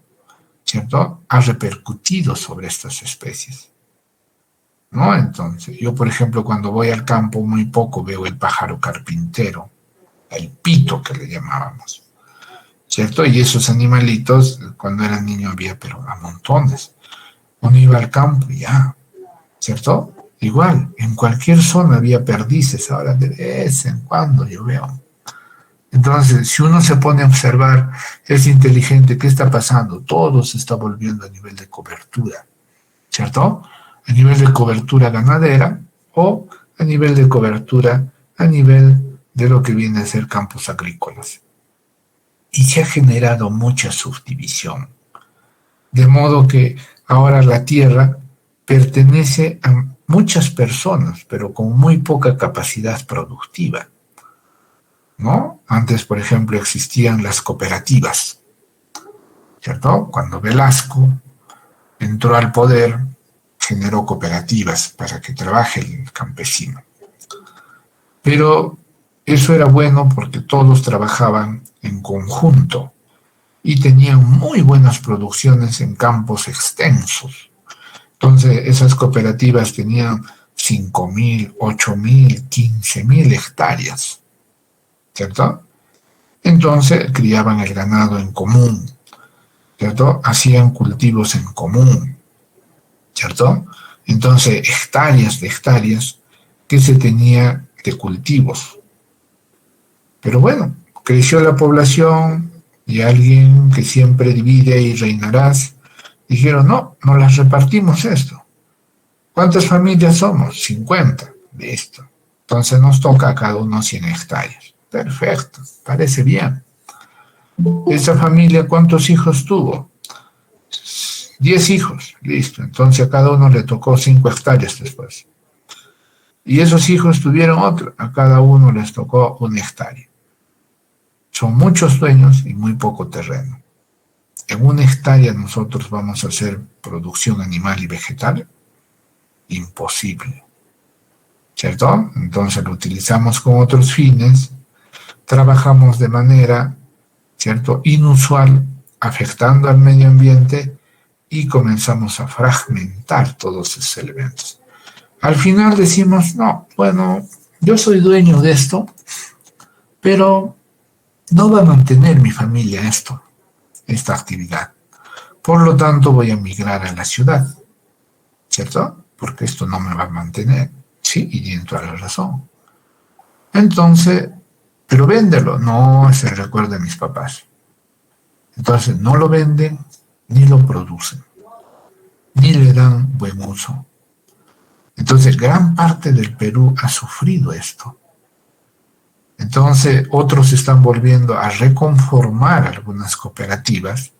¿cierto?, ha repercutido sobre estas especies, ¿no? Entonces, yo, por ejemplo, cuando voy al campo muy poco veo el pájaro carpintero, el pito que le llamábamos, ¿cierto? Y esos animalitos, cuando era niño había, pero a montones. Uno iba al campo y ya, ¿cierto? Igual, en cualquier zona había perdices, ahora de vez en cuando yo veo, Entonces, si uno se pone a observar, es inteligente, ¿qué está pasando? Todo se está volviendo a nivel de cobertura, ¿cierto? A nivel de cobertura ganadera o a nivel de cobertura a nivel de lo que viene a ser campos agrícolas. Y se ha generado mucha subdivisión, de modo que ahora la tierra pertenece a muchas personas, pero con muy poca capacidad productiva, ¿no? Antes, por ejemplo, existían las cooperativas, ¿cierto? Cuando Velasco entró al poder, generó cooperativas para que trabaje el campesino. Pero eso era bueno porque todos trabajaban en conjunto y tenían muy buenas producciones en campos extensos. Entonces, esas cooperativas tenían 5.000, 8.000, 15.000 hectáreas, ¿cierto? Entonces, criaban el ganado en común, ¿cierto? Hacían cultivos en común, ¿cierto? Entonces, hectáreas de hectáreas que se tenía de cultivos. Pero bueno, creció la población y alguien que siempre divide y reinarás, dijeron, no, no las repartimos esto. ¿Cuántas familias somos? 50. Listo. Entonces nos toca a cada uno 100 hectáreas. Perfecto, parece bien. ¿Esa familia cuántos hijos tuvo? 10 hijos. Listo. Entonces a cada uno le tocó 5 hectáreas después. Y esos hijos tuvieron otro. A cada uno les tocó 1 hectárea. Son muchos dueños y muy poco terreno. En 1 hectárea nosotros vamos a hacer producción animal y vegetal. Imposible. ¿Cierto? Entonces lo utilizamos con otros fines, trabajamos de manera, ¿cierto?, inusual, afectando al medio ambiente y comenzamos a fragmentar todos esos elementos. Al final decimos, no, bueno, yo soy dueño de esto, pero no va a mantener mi familia esta actividad. Por lo tanto, voy a migrar a la ciudad, ¿cierto? Porque esto no me va a mantener. Sí, y tiene toda la razón. Entonces, pero véndelo. No, es el recuerdo de mis papás. Entonces, no lo venden, ni lo producen, ni le dan buen uso. Entonces, gran parte del Perú ha sufrido esto. Entonces, otros están volviendo a reconformar algunas cooperativas,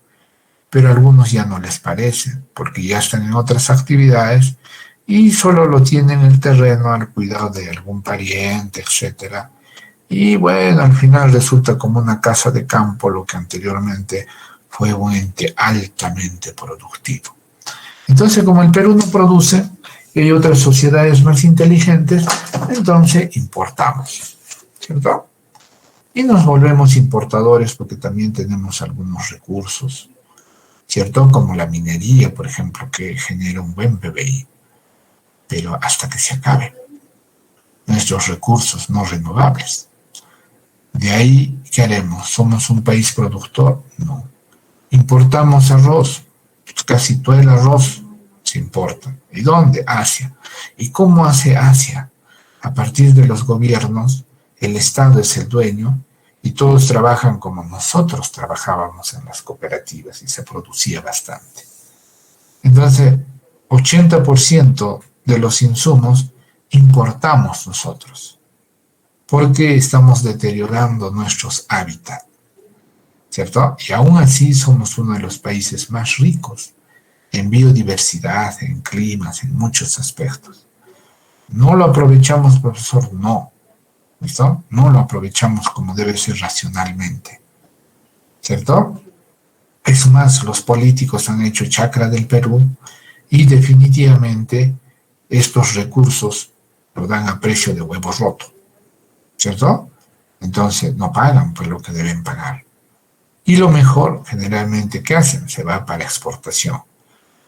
pero a algunos ya no les parece, porque ya están en otras actividades y solo lo tienen el terreno al cuidado de algún pariente, etc. Y bueno, al final resulta como una casa de campo, lo que anteriormente fue un ente altamente productivo. Entonces, como el Perú no produce, y hay otras sociedades más inteligentes, entonces importamos, ¿cierto? Y nos volvemos importadores porque también tenemos algunos recursos, ¿cierto? Como la minería, por ejemplo, que genera un buen PBI, pero hasta que se acabe nuestros recursos no renovables. De ahí, ¿qué haremos? ¿Somos un país productor? No. Importamos arroz, casi todo el arroz se importa. ¿Y dónde? Asia. ¿Y cómo hace Asia? A partir de los gobiernos, el Estado es el dueño y todos trabajan como nosotros trabajábamos en las cooperativas y se producía bastante. Entonces, 80% de los insumos importamos nosotros porque estamos deteriorando nuestros hábitats, ¿cierto? Y aún así somos uno de los países más ricos en biodiversidad, en climas, en muchos aspectos. ¿No lo aprovechamos, profesor? No. ¿Listo? No lo aprovechamos como debe ser racionalmente, ¿cierto? Es más, los políticos han hecho chacra del Perú y definitivamente estos recursos lo dan a precio de huevo roto, ¿cierto? Entonces no pagan por lo que deben pagar. Y lo mejor, generalmente, ¿qué hacen? Se va para exportación,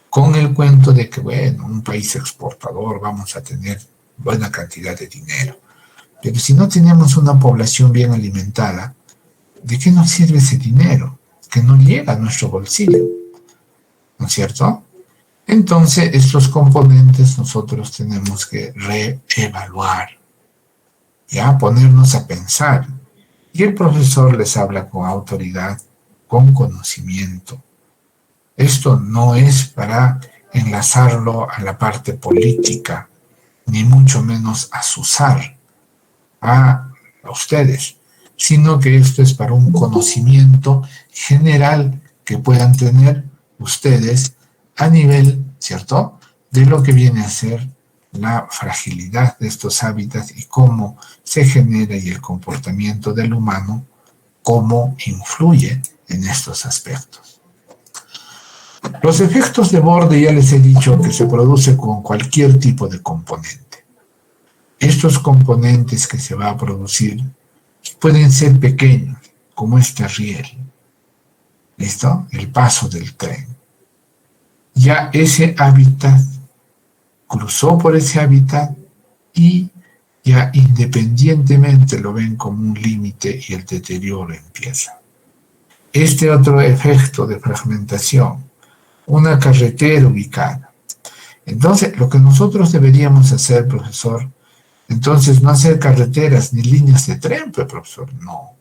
con el cuento de que, bueno, un país exportador vamos a tener buena cantidad de dinero. Pero si no tenemos una población bien alimentada, ¿de qué nos sirve ese dinero? Que no llega a nuestro bolsillo, ¿no es cierto? Entonces, estos componentes nosotros tenemos que reevaluar, ¿ya? Ponernos a pensar Y el profesor les habla con autoridad, con conocimiento. Esto no es para enlazarlo a la parte política, ni mucho menos asusar a ustedes, sino que esto es para un conocimiento general que puedan tener ustedes a nivel, ¿cierto?, de lo que viene a ser la fragilidad de estos hábitats y cómo se genera y el comportamiento del humano, cómo influye en estos aspectos. Los efectos de borde ya les he dicho que se produce con cualquier tipo de componente. Estos componentes que se va a producir pueden ser pequeños, como este riel, ¿listo? El paso del tren. Ya ese hábitat cruzó por ese hábitat y ya independientemente lo ven como un límite y el deterioro empieza. Este otro efecto de fragmentación, una carretera ubicada. Entonces, lo que nosotros deberíamos hacer, profesor, entonces no hacer carreteras ni líneas de tren, pues, profesor, no.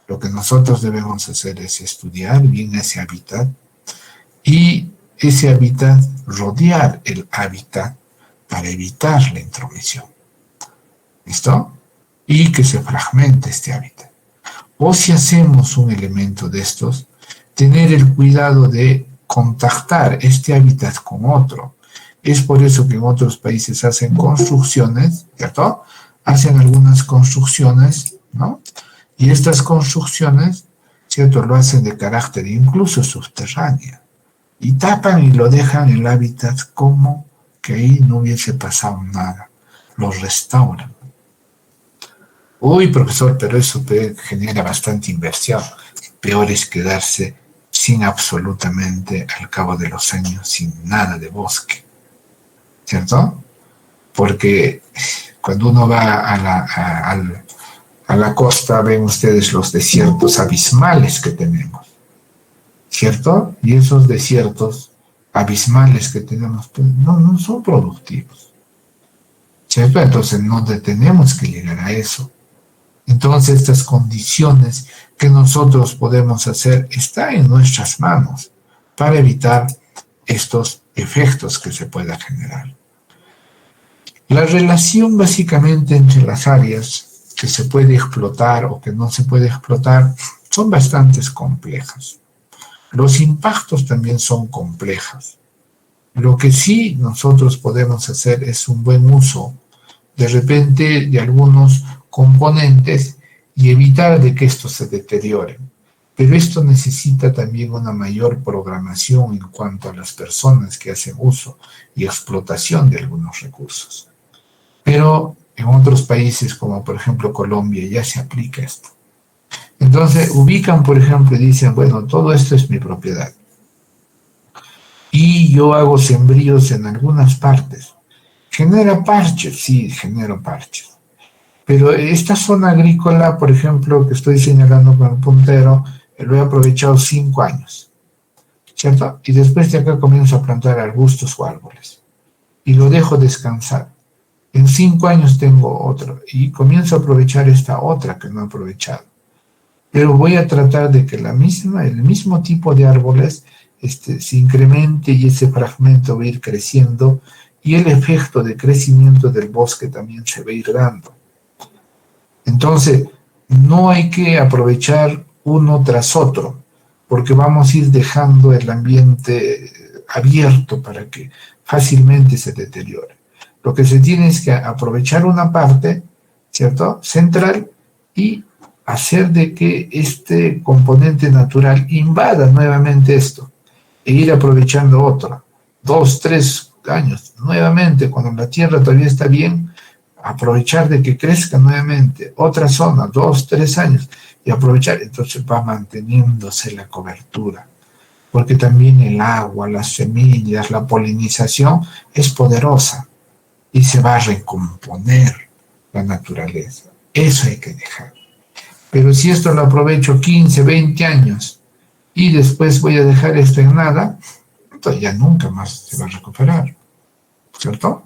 Lo que nosotros debemos hacer es estudiar bien ese hábitat y ese hábitat, rodear el hábitat para evitar la intromisión. ¿Listo? Y que se fragmente este hábitat. O si hacemos un elemento de estos, tener el cuidado de contactar este hábitat con otro. Es por eso que en otros países hacen construcciones, ¿cierto? Hacen algunas construcciones, ¿no? Y estas construcciones, ¿cierto?, lo hacen de carácter incluso subterráneo. Y tapan y lo dejan el hábitat como que ahí no hubiese pasado nada. Lo restauran. Uy, profesor, pero eso genera bastante inversión. Peor es quedarse sin absolutamente, al cabo de los años, sin nada de bosque. ¿Cierto? Porque cuando uno va a la costa, ven ustedes los desiertos abismales que tenemos. ¿Cierto? Y esos desiertos abismales que tenemos, pues, no son productivos. ¿Cierto? Entonces no tenemos que llegar a eso. Entonces estas condiciones que nosotros podemos hacer están en nuestras manos para evitar estos efectos que se puedan generar. La relación básicamente entre las áreas que se puede explotar o que no se puede explotar son bastante complejas. Los impactos también son complejos. Lo que sí nosotros podemos hacer es un buen uso de repente de algunos componentes y evitar de que estos se deterioren. Pero esto necesita también una mayor programación en cuanto a las personas que hacen uso y explotación de algunos recursos. Pero en otros países, como por ejemplo Colombia, ya se aplica esto. Entonces ubican, por ejemplo, y dicen, bueno, todo esto es mi propiedad. Y yo hago sembríos en algunas partes. ¿Genera parches? Sí, genero parches. Pero esta zona agrícola, por ejemplo, que estoy señalando con el puntero, lo he aprovechado 5 años, ¿cierto? Y después de acá comienzo a plantar arbustos o árboles. Y lo dejo descansar. En 5 años tengo otro. Y comienzo a aprovechar esta otra que no he aprovechado. Pero voy a tratar de que el mismo tipo de árboles se incremente y ese fragmento va a ir creciendo y el efecto de crecimiento del bosque también se va a ir dando. Entonces, no hay que aprovechar uno tras otro, porque vamos a ir dejando el ambiente abierto para que fácilmente se deteriore. Lo que se tiene es que aprovechar una parte, ¿cierto?, central y hacer de que este componente natural invada nuevamente esto e ir aprovechando otra, 2, 3 años, nuevamente, cuando la tierra todavía está bien, aprovechar de que crezca nuevamente otra zona, 2, 3 años, y aprovechar, entonces va manteniéndose la cobertura, porque también el agua, las semillas, la polinización es poderosa y se va a recomponer la naturaleza. Eso hay que dejar. Pero si esto lo aprovecho 15, 20 años y después voy a dejar esto en nada, entonces ya nunca más se va a recuperar, ¿cierto?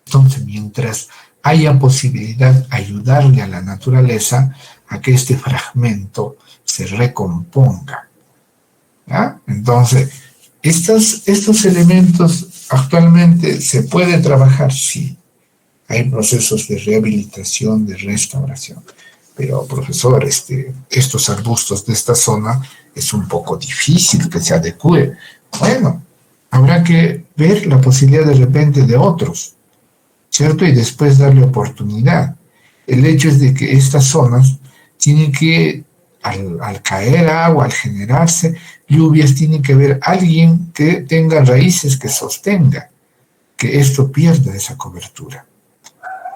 Entonces, mientras haya posibilidad de ayudarle a la naturaleza, a que este fragmento se recomponga. ¿Ya? Entonces, estos elementos actualmente se puede trabajar, sí. Hay procesos de rehabilitación, de restauración. Pero, profesor, estos arbustos de esta zona es un poco difícil que se adecue. Bueno, habrá que ver la posibilidad de repente de otros, ¿cierto? Y después darle oportunidad. El hecho es de que estas zonas tienen que, al caer agua, al generarse lluvias, tiene que haber alguien que tenga raíces que sostenga que esto pierda esa cobertura.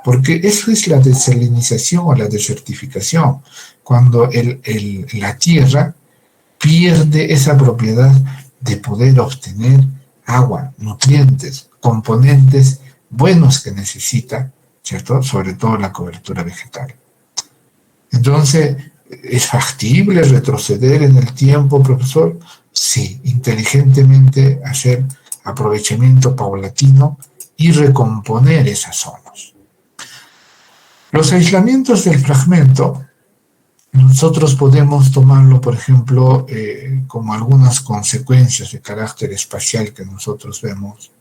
Porque eso es la desalinización o la desertificación, cuando la tierra pierde esa propiedad de poder obtener agua, nutrientes, componentes buenos que necesita, ¿cierto? Sobre todo la cobertura vegetal. Entonces, ¿es factible retroceder en el tiempo, profesor? Sí, inteligentemente hacer aprovechamiento paulatino y recomponer esas zonas. Los aislamientos del fragmento, nosotros podemos tomarlo, por ejemplo, como algunas consecuencias de carácter espacial que nosotros vemos,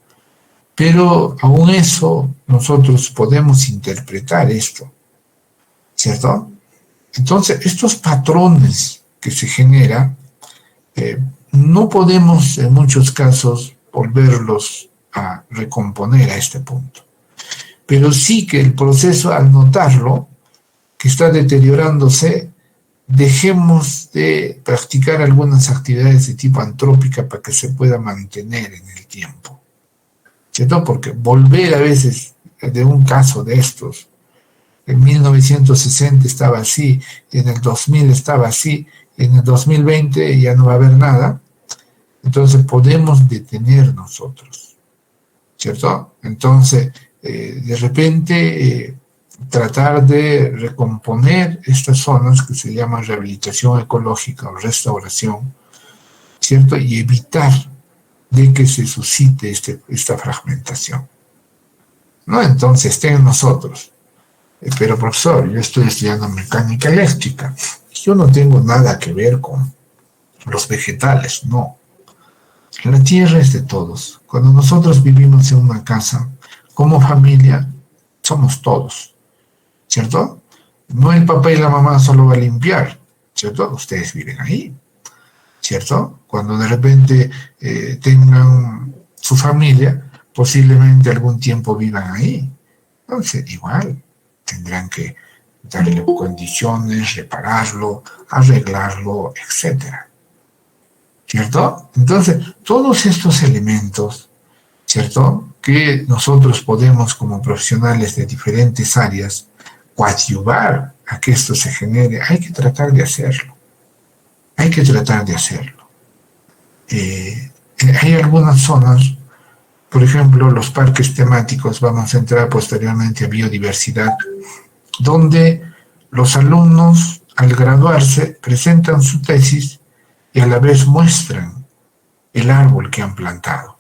pero aún eso nosotros podemos interpretar esto, ¿cierto? Entonces, estos patrones que se generan, no podemos en muchos casos volverlos a recomponer a este punto. Pero sí que el proceso, al notarlo, que está deteriorándose, dejemos de practicar algunas actividades de tipo antrópica para que se pueda mantener en el tiempo, ¿cierto? Porque volver a veces de un caso de estos, en 1960 estaba así, y en el 2000 estaba así, y en el 2020 ya no va a haber nada, entonces podemos detener nosotros, ¿cierto? Entonces, de repente, tratar de recomponer estas zonas que se llaman rehabilitación ecológica o restauración, ¿cierto? Y evitar de que se suscite esta fragmentación, ¿no? Entonces, está en nosotros. Pero, profesor, yo estoy estudiando mecánica eléctrica. Yo no tengo nada que ver con los vegetales, no. La tierra es de todos. Cuando nosotros vivimos en una casa, como familia, somos todos, ¿cierto? No el papá y la mamá solo va a limpiar, ¿cierto? Ustedes viven ahí, ¿cierto? Cuando de repente tengan su familia, posiblemente algún tiempo vivan ahí. Entonces, igual, tendrán que darle condiciones, repararlo, arreglarlo, etcétera, ¿cierto? Entonces, todos estos elementos, ¿cierto?, que nosotros podemos, como profesionales de diferentes áreas, coadyuvar a que esto se genere, hay que tratar de hacerlo. Hay que tratar de hacerlo. Hay algunas zonas, por ejemplo, los parques temáticos, vamos a entrar posteriormente a biodiversidad, donde los alumnos, al graduarse, presentan su tesis y a la vez muestran el árbol que han plantado,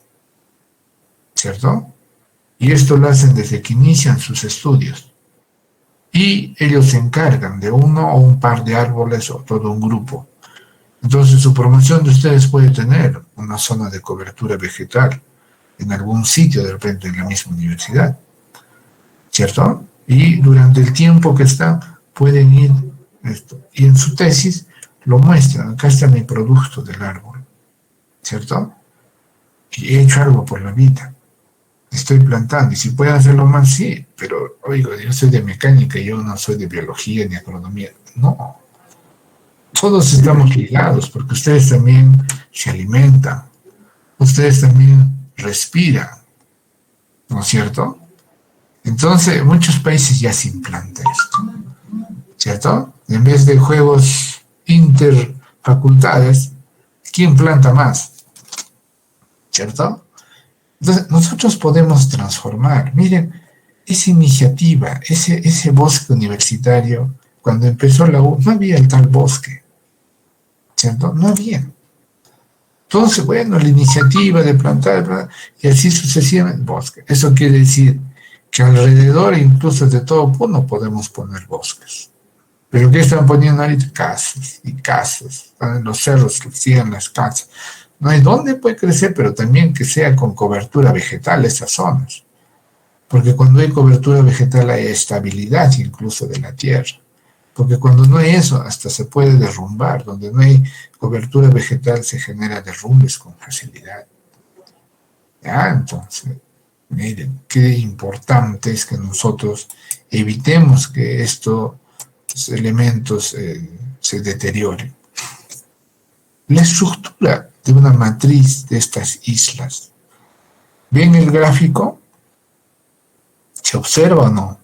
¿cierto? Y esto lo hacen desde que inician sus estudios. Y ellos se encargan de uno o un par de árboles o todo un grupo. Entonces, su promoción de ustedes puede tener una zona de cobertura vegetal en algún sitio, de repente en la misma universidad, ¿cierto? Y durante el tiempo que está, pueden ir esto. Y en su tesis lo muestran. Acá está mi producto del árbol, ¿cierto? Y he hecho algo por la vida. Estoy plantando. Y si pueden hacerlo más, sí. Pero, oigo, yo soy de mecánica, yo no soy de biología ni agronomía. No. Todos estamos ligados, porque ustedes también se alimentan. Ustedes también respiran, ¿no es cierto? Entonces, en muchos países ya se implanta esto, ¿cierto? En vez de juegos interfacultades, ¿quién planta más? ¿Cierto? Entonces, nosotros podemos transformar. Miren, esa iniciativa, ese bosque universitario, cuando empezó la U, no había el tal bosque, ¿cierto? No había. Entonces, bueno, la iniciativa de plantar, y así sucesivamente, bosque. Eso quiere decir que alrededor, incluso de todo Puno, podemos poner bosques. Pero ¿qué están poniendo ahorita? Casas y casas. Están en los cerros que siguen las casas. No hay dónde puede crecer, pero también que sea con cobertura vegetal esas zonas. Porque cuando hay cobertura vegetal hay estabilidad incluso de la tierra. Porque cuando no hay eso, hasta se puede derrumbar. Donde no hay cobertura vegetal se genera derrumbes con facilidad. ¿Ya? Entonces, miren, qué importante es que nosotros evitemos que estos elementos se deterioren. La estructura de una matriz de estas islas. ¿Ven el gráfico? ¿Se observa o no?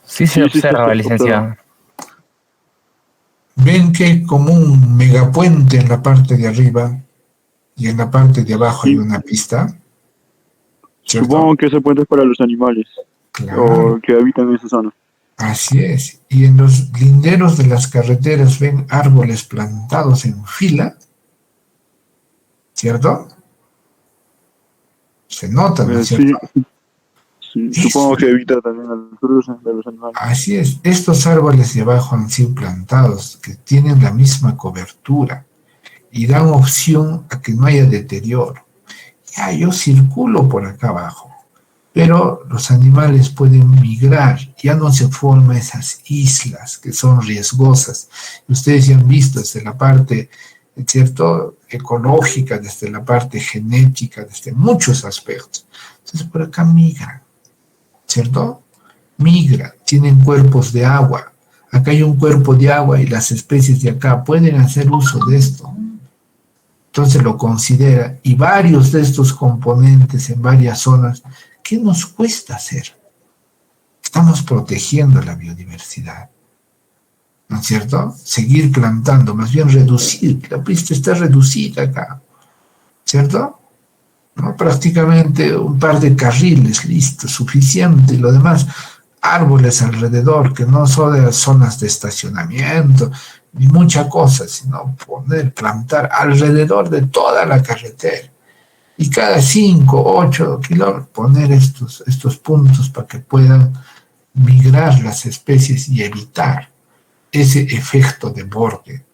Sí se observa, licenciado. Ven que hay como un megapuente en la parte de arriba y en la parte de abajo hay una pista. ¿Cierto? Supongo que ese puente es para los animales, Claro. o que habitan en esa zona. Así es. Y en los linderos de las carreteras ven árboles plantados en fila, ¿cierto? Se nota, ¿no es cierto? Sí, supongo que evita también el cruce de los animales. Así es. Estos árboles de abajo han sido plantados, que tienen la misma cobertura y dan opción a que no haya deterioro. Ya, yo circulo por acá abajo, pero los animales pueden migrar, ya no se forman esas islas que son riesgosas. Ustedes ya han visto desde la parte, ¿cierto?, ecológica, desde la parte genética, desde muchos aspectos. Entonces por acá migran, ¿cierto? Migran, tienen cuerpos de agua. Acá hay un cuerpo de agua y las especies de acá pueden hacer uso de esto. Entonces lo considera, y varios de estos componentes en varias zonas, ¿qué nos cuesta hacer? Estamos protegiendo la biodiversidad, ¿no es cierto? Seguir plantando, más bien reducir, la pista está reducida acá, ¿cierto? ¿No? Prácticamente un par de carriles, listo, suficiente, y lo demás, árboles alrededor, que no son de zonas de estacionamiento, ni mucha cosa, sino plantar alrededor de toda la carretera. Y cada 5, 8 kilómetros poner estos puntos para que puedan migrar las especies y evitar ese efecto de borde.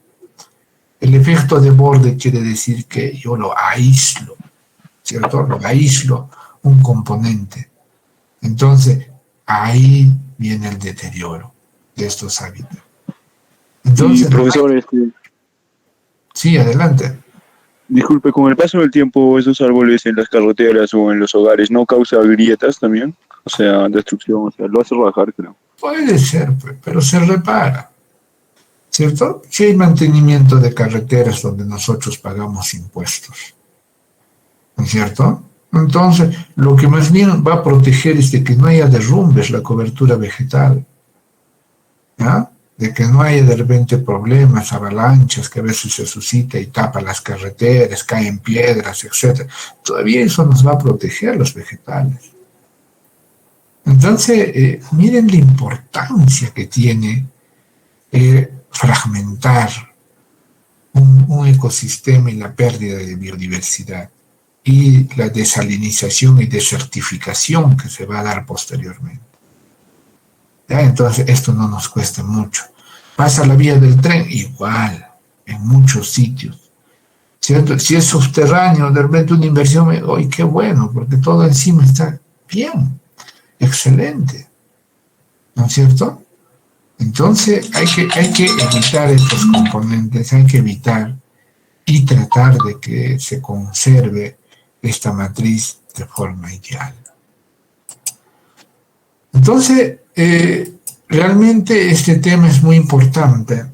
El efecto de borde quiere decir que yo lo aíslo, ¿cierto? Lo aíslo un componente. Entonces, ahí viene el deterioro de estos hábitats. Entonces, y profesor, sí, adelante. Disculpe, con el paso del tiempo, esos árboles en las carreteras o en los hogares, ¿no causa grietas también? O sea, destrucción, o sea, lo hace rajar, creo. Puede ser, pero se repara, ¿cierto? Si hay mantenimiento de carreteras donde nosotros pagamos impuestos, ¿no es cierto? Entonces, lo que más bien va a proteger es de que no haya derrumbes, la cobertura vegetal, ¿ya? De que no haya de repente problemas, avalanchas que a veces se suscita y tapa las carreteras, caen piedras, etc. Todavía eso nos va a proteger los vegetales. Entonces, miren la importancia que tiene fragmentar un ecosistema y la pérdida de biodiversidad y la desalinización y desertificación que se va a dar posteriormente. ¿Ya? Entonces, esto no nos cuesta mucho. Pasa la vía del tren, igual, en muchos sitios. ¿Cierto? Si es subterráneo, de repente una inversión, ¡ay, qué bueno! Porque todo encima está bien, excelente. ¿No es cierto? Entonces, hay que evitar estos componentes, hay que evitar y tratar de que se conserve esta matriz de forma ideal. Entonces, realmente este tema es muy importante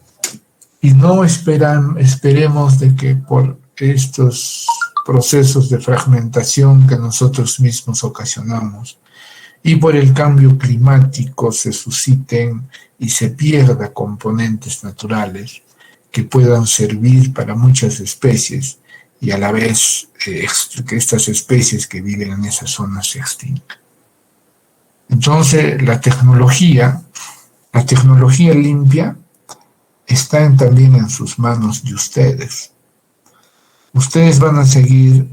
y no esperemos de que por estos procesos de fragmentación que nosotros mismos ocasionamos y por el cambio climático se susciten y se pierda componentes naturales que puedan servir para muchas especies y a la vez que estas especies que viven en esas zonas se extingan. Entonces, la tecnología limpia está también en sus manos de ustedes. Ustedes van a seguir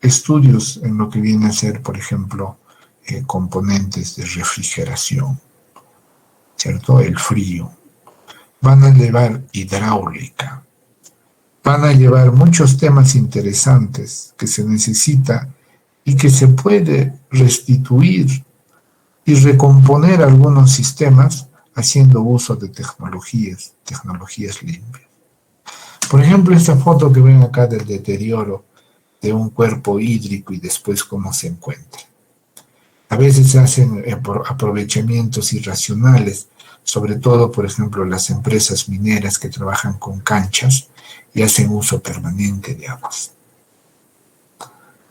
estudios en lo que viene a ser, por ejemplo, componentes de refrigeración, ¿cierto? El frío. Van a llevar hidráulica. Van a llevar muchos temas interesantes que se necesita y que se puede restituir y recomponer algunos sistemas haciendo uso de tecnologías limpias. Por ejemplo, esta foto que ven acá del deterioro de un cuerpo hídrico y después cómo se encuentra. A veces se hacen aprovechamientos irracionales, sobre todo, por ejemplo, las empresas mineras que trabajan con canchas y hacen uso permanente de aguas.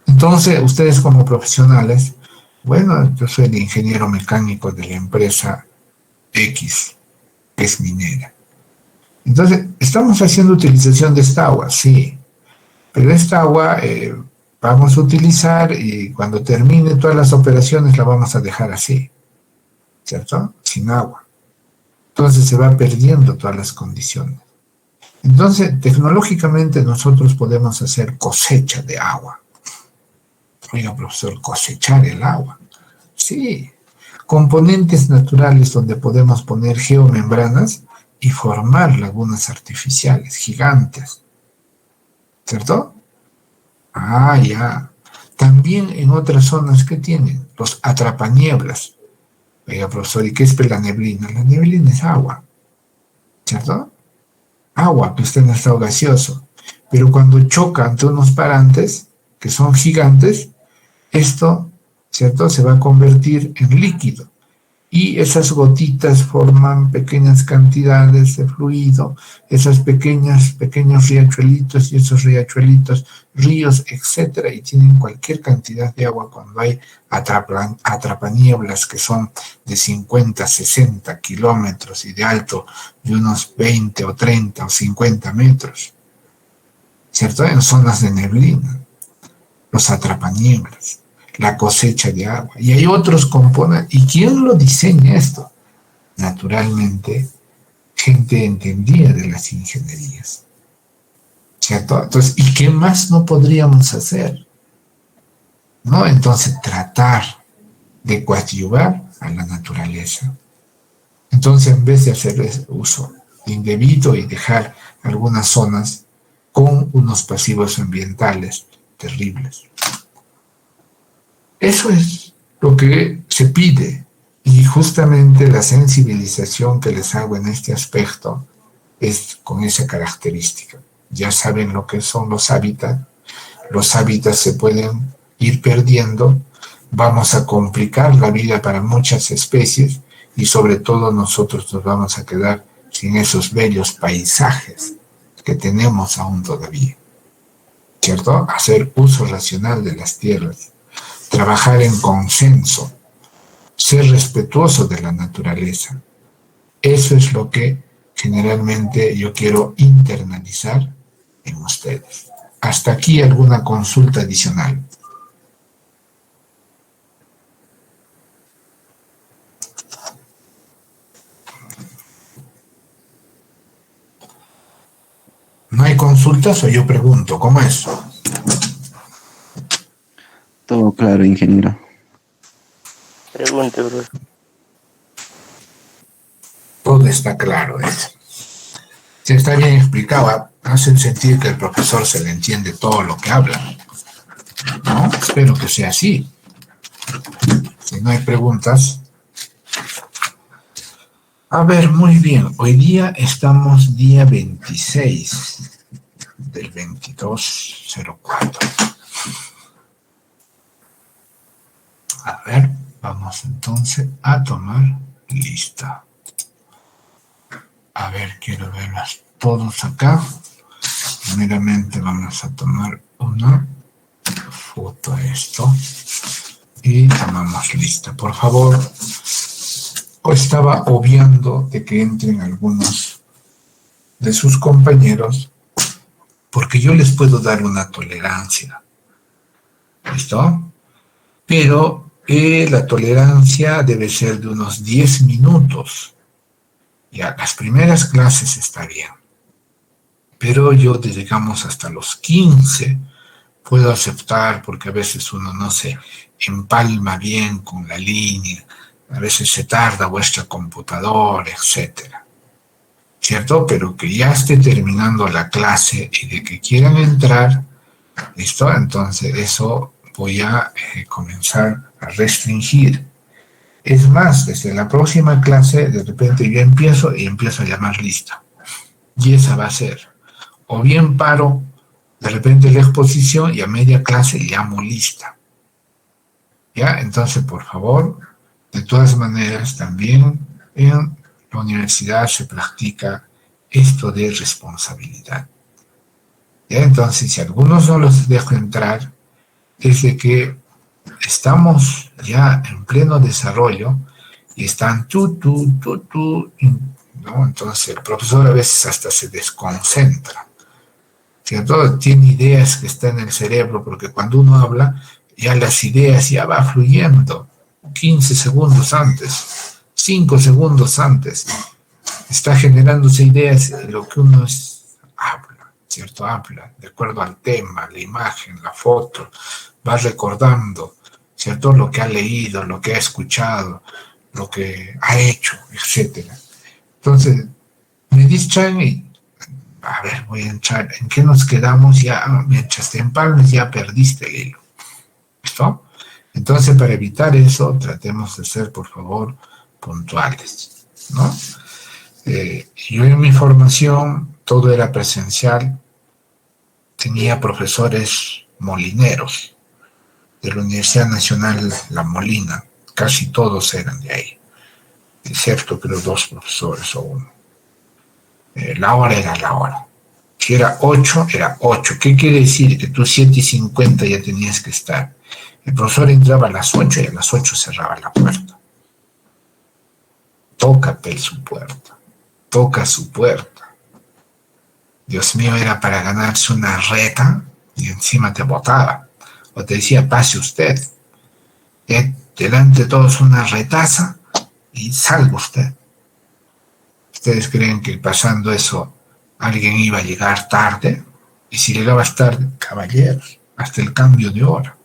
Entonces, ustedes como profesionales, bueno, yo soy el ingeniero mecánico de la empresa X, que es minera. Entonces, estamos haciendo utilización de esta agua, sí, pero esta agua vamos a utilizar y cuando termine todas las operaciones la vamos a dejar así, ¿cierto? Sin agua. Entonces se va perdiendo todas las condiciones. Entonces, tecnológicamente nosotros podemos hacer cosecha de agua. Oiga, profesor, cosechar el agua. Sí, componentes naturales donde podemos poner geomembranas y formar lagunas artificiales gigantes. ¿Cierto? Ah, ya. También en otras zonas que tienen, los atrapanieblas. Oiga, profesor, ¿y qué es la neblina? La neblina es agua. ¿Cierto? Agua que está en estado gaseoso. Pero cuando choca ante unos parantes, que son gigantes, esto, ¿cierto?, se va a convertir en líquido. Y esas gotitas forman pequeñas cantidades de fluido, esos pequeños riachuelitos y esos riachuelitos, ríos, etcétera, y tienen cualquier cantidad de agua cuando hay atrapanieblas que son de 50, 60 kilómetros y de alto de unos 20 o 30 o 50 metros, ¿cierto? En zonas de neblina, los atrapanieblas, la cosecha de agua. Y hay otros componentes. ¿Y quién lo diseña esto? Naturalmente, gente entendida de las ingenierías. ¿Cierto? Entonces, ¿y qué más no podríamos hacer? ¿No? Entonces, tratar de coadyuvar a la naturaleza. Entonces, en vez de hacer uso indebido y dejar algunas zonas con unos pasivos ambientales terribles. Eso es lo que se pide y justamente la sensibilización que les hago en este aspecto es con esa característica. Ya saben lo que son los hábitats se pueden ir perdiendo, vamos a complicar la vida para muchas especies y sobre todo nosotros nos vamos a quedar sin esos bellos paisajes que tenemos aún todavía, ¿cierto? Hacer uso racional de las tierras. Trabajar en consenso, ser respetuoso de la naturaleza. Eso es lo que generalmente yo quiero internalizar en ustedes. Hasta aquí alguna consulta adicional. ¿No hay consultas o yo pregunto? ¿Cómo es? Todo claro, ingeniero. Pregunte, bro. Todo está claro, ¿eh? Si está bien explicado, hacen sentir que el profesor se le entiende todo lo que habla. ¿No? Espero que sea así. Si no hay preguntas. A ver, muy bien. Hoy día estamos día 26 del 2204. A ver, vamos entonces a tomar lista. A ver, quiero verlas todos acá. Primeramente vamos a tomar una foto a esto y tomamos lista. Por favor, estaba obviando de que entren algunos de sus compañeros porque yo les puedo dar una tolerancia. ¿Listo? Pero la tolerancia debe ser de unos 10 minutos. Ya, las primeras clases está bien. Pero yo, digamos, hasta los 15 puedo aceptar porque a veces uno no se empalma bien con la línea, a veces se tarda vuestra computadora, etcétera, ¿cierto? Pero que ya esté terminando la clase y de que quieran entrar, ¿listo? Entonces eso voy a comenzar a restringir. Es más, desde la próxima clase, de repente yo empiezo a llamar lista. Y esa va a ser. O bien paro de repente la exposición y a media clase llamo lista. ¿Ya? Entonces, por favor, de todas maneras, también en la universidad se practica esto de responsabilidad. ¿Ya? Entonces, si algunos no los dejo entrar, es de que estamos ya en pleno desarrollo y están ¿no? Entonces el profesor a veces hasta se desconcentra, ¿cierto? Tiene ideas que están en el cerebro, porque cuando uno habla, ya las ideas ya va fluyendo 15 segundos antes, 5 segundos antes, está generándose ideas en lo que uno habla, ¿cierto? Habla, de acuerdo al tema, la imagen, la foto, va recordando, ¿cierto? Lo que ha leído, lo que ha escuchado, lo que ha hecho, etcétera. Entonces, me distraen y, a ver, voy a entrar, ¿en qué nos quedamos? Ya, mientras te empalmes, ya perdiste el hilo. ¿Listo? Entonces, para evitar eso, tratemos de ser, por favor, puntuales, ¿no? Yo en mi formación, todo era presencial, tenía profesores molineros de la Universidad Nacional La Molina, casi todos eran de ahí, excepto creo 2 profesores o 1. La hora era la hora. Si era 8, era 8. ¿Qué quiere decir? Que tú 7:50 ya tenías que estar. El profesor entraba a las 8 y a las 8 cerraba la puerta. Tócate su puerta. Toca su puerta. Dios mío, era para ganarse una reta y encima te botaba. O te decía, pase usted. Delante de todos una retaza y salga usted. ¿Ustedes creen que pasando eso alguien iba a llegar tarde? Y si llegabas tarde, caballeros, hasta el cambio de hora.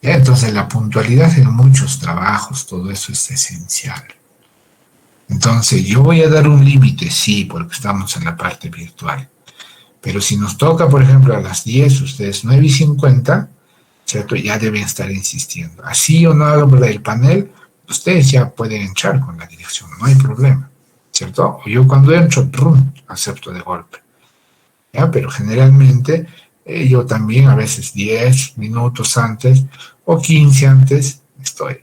Entonces la puntualidad en muchos trabajos, todo eso es esencial. Entonces yo voy a dar un límite, sí, porque estamos en la parte virtual. Pero si nos toca, por ejemplo, a las 10, ustedes 9:50, ¿cierto? Ya deben estar insistiendo. Así yo no hago el panel, ustedes ya pueden entrar con la dirección, no hay problema, ¿cierto? O yo cuando entro, acepto de golpe. ¿Ya? Pero generalmente yo también a veces 10 minutos antes o 15 antes estoy.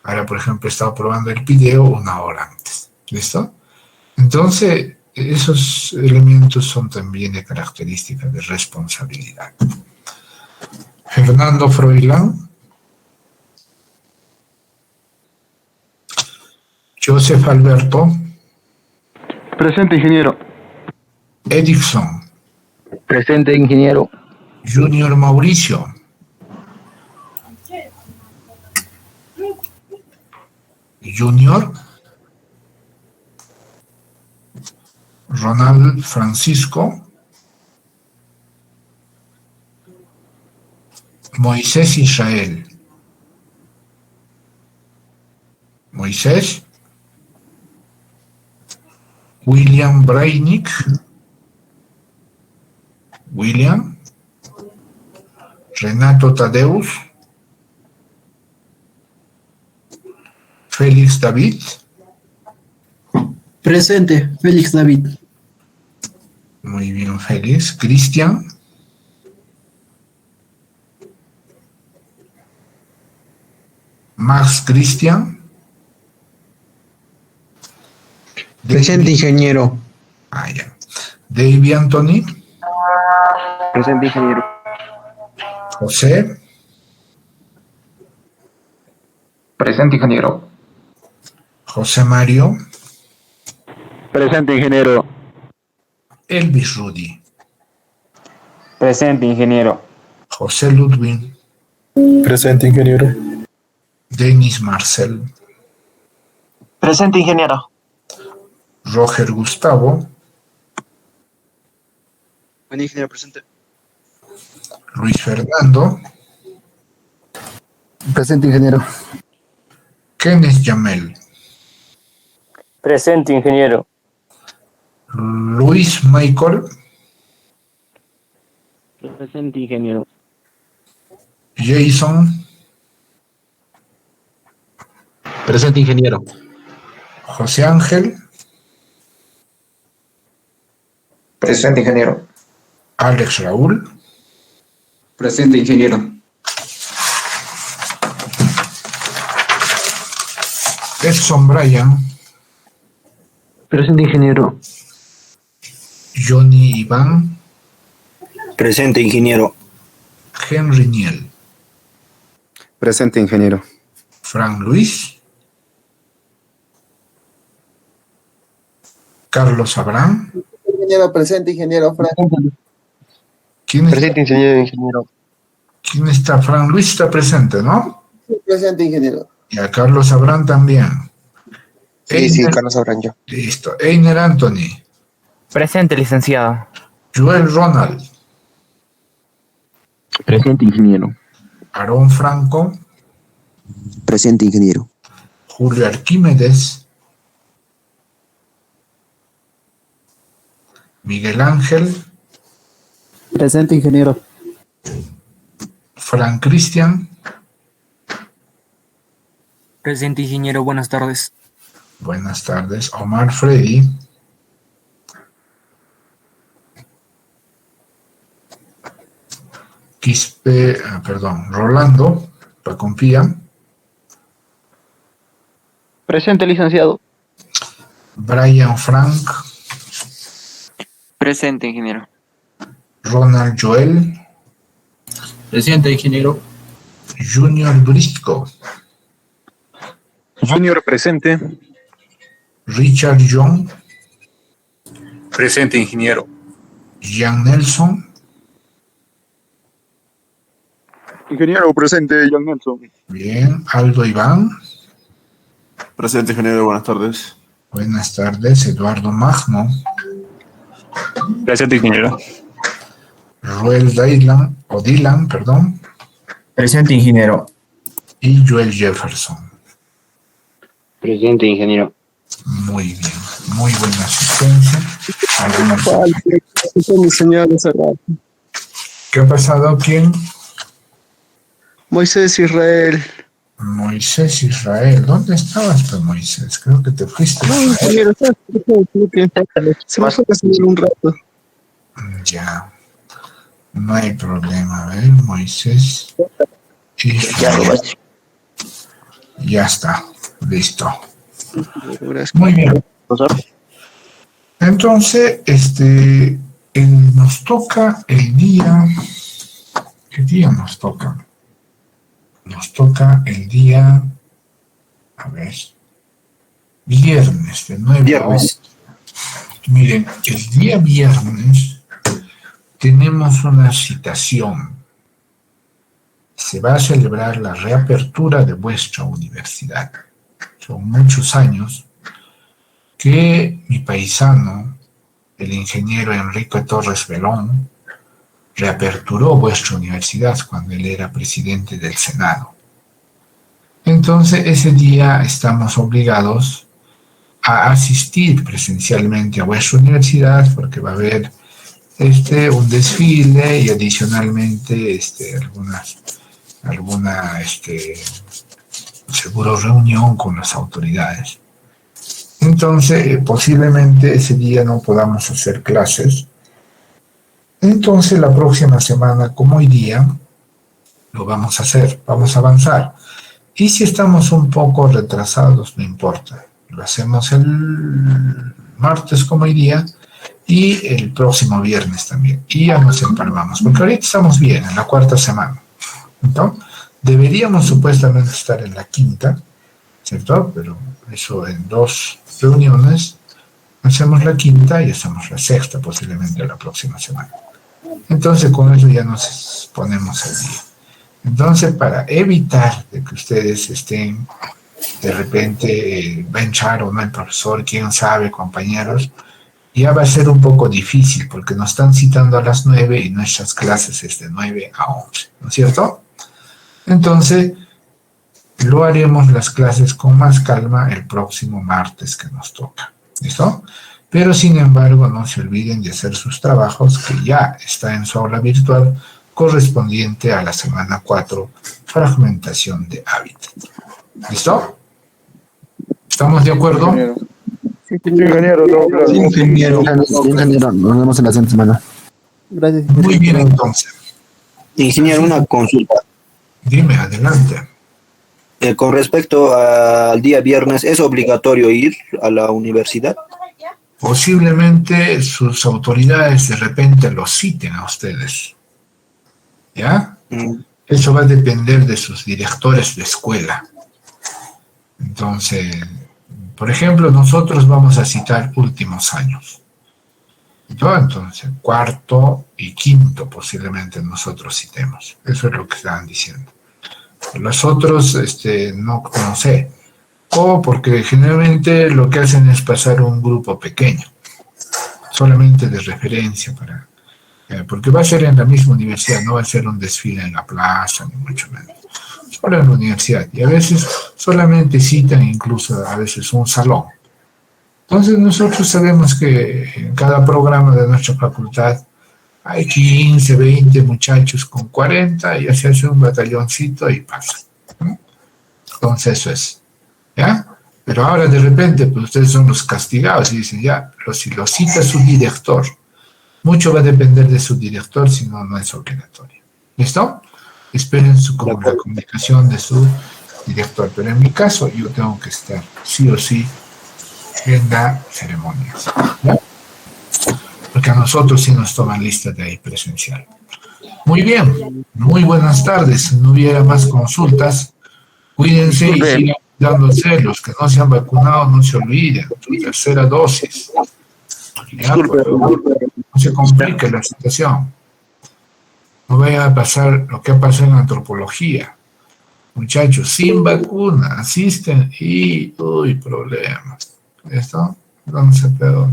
Ahora, por ejemplo, he estado probando el video 1 hora antes. ¿Listo? Entonces, esos elementos son también de características de responsabilidad. Fernando Froilán. Joseph Alberto. Presente, ingeniero. Edison. Presente, ingeniero. Junior Mauricio. Junior. Ronald Francisco. Moisés Israel. Moisés. William Breinick. William. Renato Tadeus. Félix David. Presente, Félix David. Muy bien, Félix. Cristian. Max Cristian. Presente, ingeniero. Ya. David Anthony. Presente, ingeniero. José. Presente, ingeniero. José Mario. Presente, ingeniero. Elvis Rudy. Presente, ingeniero. José Ludwig. Presente, ingeniero. Denis Marcel. Presente, ingeniero. Roger Gustavo. Buen ingeniero, presente. Luis Fernando. Presente, ingeniero. Kenneth Yamel. Presente, ingeniero. Luis Michael. Presente, ingeniero. Jason. Presente, ingeniero. José Ángel. Presente, ingeniero. Alex Raúl. Presente, ingeniero. Edson Bryan. Presente, ingeniero. Johnny Iván. Presente, ingeniero. Henry Niel. Presente, ingeniero. Frank Luis. Carlos Abraham. Ingeniero, presente, ingeniero. Frank. ¿Quién está? Presente, ingeniero. ¿Quién está? Frank Luis está presente, ¿no? Sí, presente, ingeniero. Y a Carlos Abraham también. Sí, Carlos Abraham yo. Listo. Einer Anthony. Presente, licenciado. Joel Ronald. Presente, ingeniero. Aarón Franco. Presente, ingeniero. Julio Arquímedes. Miguel Ángel. Presente, ingeniero. Frank Cristian. Presente, ingeniero. Buenas tardes. Buenas tardes. Omar Freddy. Rolando Pacompía. Presente, licenciado. Brian Frank. Presente, ingeniero. Ronald Joel. Presente, ingeniero. Junior Brisco. Junior, presente. Richard John. Presente, ingeniero. Jean Nelson. Ingeniero, presente, Jan Nelson. Bien. Aldo Iván. Presente, ingeniero, buenas tardes. Buenas tardes. Eduardo Magno. Presente, ingeniero. Roel Dylan, perdón. Presente, ingeniero. Y Joel Jefferson. Presente, ingeniero. Muy bien. Muy buena asistencia. Mi señor, hace rato. ¿Qué ha pasado? ¿Quién? Moisés Israel. Moisés Israel. ¿Dónde estabas, pues, Moisés? Creo que te fuiste. No, ingeniero, se me fue a salir un rato. Ya. No hay problema. A ver, Moisés. Ya está. Listo. Muy bien. Entonces, nos toca el día. ¿Qué día nos toca? Nos toca el día, a ver, viernes, de 9 a 11. Miren, el día viernes tenemos una citación. Se va a celebrar la reapertura de vuestra universidad. Son muchos años que mi paisano, el ingeniero Enrique Torres Velón, reaperturó vuestra universidad cuando él era presidente del Senado. Entonces, ese día estamos obligados a asistir presencialmente a vuestra universidad porque va a haber un desfile y adicionalmente alguna seguro reunión con las autoridades. Entonces, posiblemente ese día no podamos hacer clases. Entonces, la próxima semana, como hoy día, lo vamos a hacer, vamos a avanzar. Y si estamos un poco retrasados, no importa. Lo hacemos el martes como hoy día y el próximo viernes también. Y ya nos empalmamos, porque ahorita estamos bien, en la cuarta semana. Entonces, deberíamos supuestamente estar en la quinta, ¿cierto? Pero eso en 2 reuniones, hacemos la quinta y hacemos la sexta posiblemente la próxima semana. Entonces, con eso ya nos ponemos al día. Entonces, para evitar de que ustedes estén, de repente, va a entrar o no el profesor, quién sabe, compañeros, ya va a ser un poco difícil porque nos están citando a las 9 y nuestras clases es de 9 a 11, ¿no es cierto? Entonces, lo haremos las clases con más calma el próximo martes que nos toca. ¿Listo? Pero sin embargo, no se olviden de hacer sus trabajos, que ya está en su aula virtual correspondiente a la semana 4, fragmentación de hábitat. ¿Listo? ¿Estamos de acuerdo? Sí, ingeniero, todo claro. Sí, ingeniero. Nos vemos en la siguiente semana. Gracias. Muy bien, entonces. Ingeniero, una consulta. Dime, adelante. Con respecto al día viernes, ¿es obligatorio ir a la universidad? Posiblemente sus autoridades de repente los citen a ustedes. ¿Ya? Eso va a depender de sus directores de escuela. Entonces, por ejemplo, nosotros vamos a citar últimos años. ¿No? Entonces, cuarto y quinto posiblemente nosotros citemos. Eso es lo que estaban diciendo. Los otros, no sé. O porque generalmente lo que hacen es pasar un grupo pequeño, solamente de referencia, porque va a ser en la misma universidad, no va a ser un desfile en la plaza, ni mucho menos. Solo en la universidad. Y a veces solamente citan incluso a veces un salón. Entonces nosotros sabemos que en cada programa de nuestra facultad hay 15, 20 muchachos con 40, y ya se hace un batalloncito y pasa. Entonces eso es. ¿Ya? Pero ahora de repente, pues ustedes son los castigados y dicen, ya, pero si lo cita su director, mucho va a depender de su director, si no, no es obligatorio. ¿Listo? Esperen la comunicación de su director. Pero en mi caso, yo tengo que estar sí o sí en la ceremonia. ¿Ya? Porque a nosotros sí nos toman lista de ahí presencial. Muy bien, muy buenas tardes. Si no hubiera más consultas, cuídense y sigan dándose. Los que no se han vacunado, no se olviden, su tercera dosis. Ya, por favor, no se complique la situación. No vaya a pasar lo que ha pasado en antropología. Muchachos sin vacuna asisten y, problemas. ¿Listo? Entonces, pero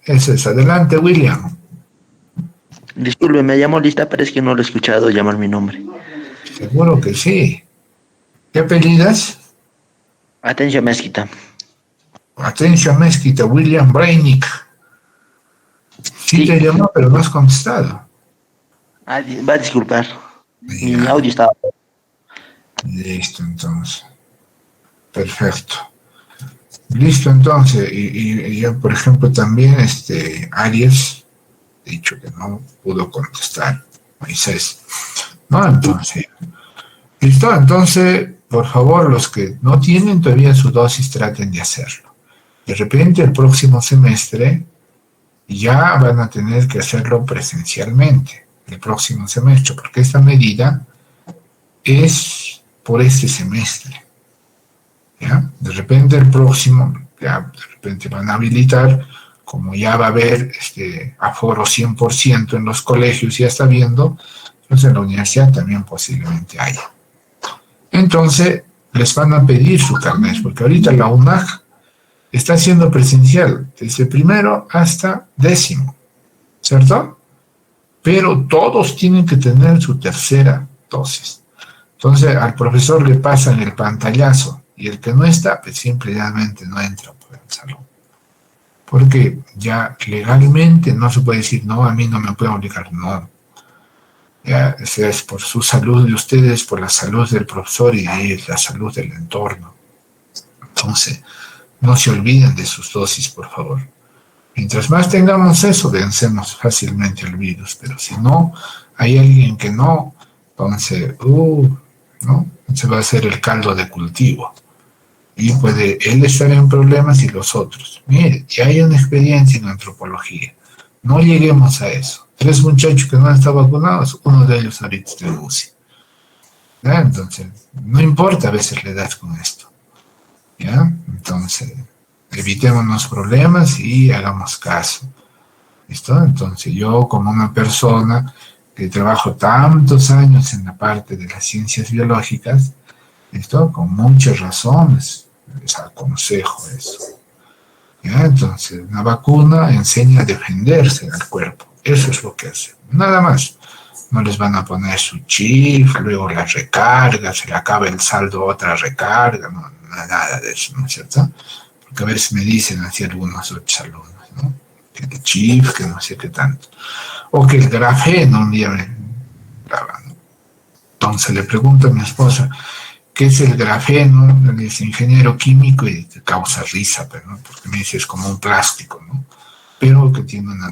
eso es. Adelante, William. Disculpe, me llamo lista, pero es que no lo he escuchado llamar mi nombre. Seguro que sí. ¿Qué apellidas? Atencio Mezquita. Atencio Mezquita, William Breinick. Sí, te llamó, pero no has contestado. Va a disculpar. Mi audio estaba. Listo, entonces. Perfecto. Listo, entonces. Y yo, por ejemplo, también, Arias, dicho que no pudo contestar. Moisés. No, entonces. Listo, entonces, por favor, los que no tienen todavía su dosis, traten de hacerlo. De repente, el próximo semestre, ya van a tener que hacerlo presencialmente, el próximo semestre, porque esta medida es por este semestre. ¿Ya? De repente, el próximo, ya de repente van a habilitar, como ya va a haber aforo 100% en los colegios, ya está viendo, entonces en la universidad también posiblemente haya. Entonces, les van a pedir su carnet, porque ahorita la UNAG está haciendo presencial desde primero hasta 10º, ¿cierto? Pero todos tienen que tener su tercera dosis. Entonces, al profesor le pasan el pantallazo, y el que no está, pues simplemente no entra por el salón. Porque ya legalmente no se puede decir, no, a mí no me puede obligar, no. Ya, es por su salud de ustedes, por la salud del profesor y la salud del entorno. Entonces, no se olviden de sus dosis, por favor. Mientras más tengamos eso, vencemos fácilmente el virus. Pero si no, hay alguien que no, entonces, ¿no? Se va a hacer el caldo de cultivo. Y puede él estar en problemas y los otros. Mire, ya hay una experiencia en antropología. No lleguemos a eso. 3 muchachos que no han estado vacunados, uno de ellos ahorita está en UCI. ¿Ya? Entonces, no importa a veces la edad con esto. ¿Ya? Entonces, evitémonos problemas y hagamos caso. ¿Listo? Entonces, yo como una persona que trabajo tantos años en la parte de las ciencias biológicas, ¿listo? Con muchas razones les aconsejo eso. ¿Ya? Entonces, una vacuna enseña a defenderse al cuerpo. Eso es lo que hace. Nada más. no les van a poner su chip, luego la recarga, se le acaba el saldo, otra recarga, no, nada de eso, ¿no es cierto? Porque a veces me dicen así algunos otros alumnos, ¿no? Que el chip, que no sé qué tanto. O que el grafeno, un día me hablaba, ¿no? Entonces le pregunto a mi esposa, ¿qué es el grafeno? Le dice ingeniero químico y te causa risa, pero, ¿no? Porque me dice es como un plástico, ¿no? Pero que tiene una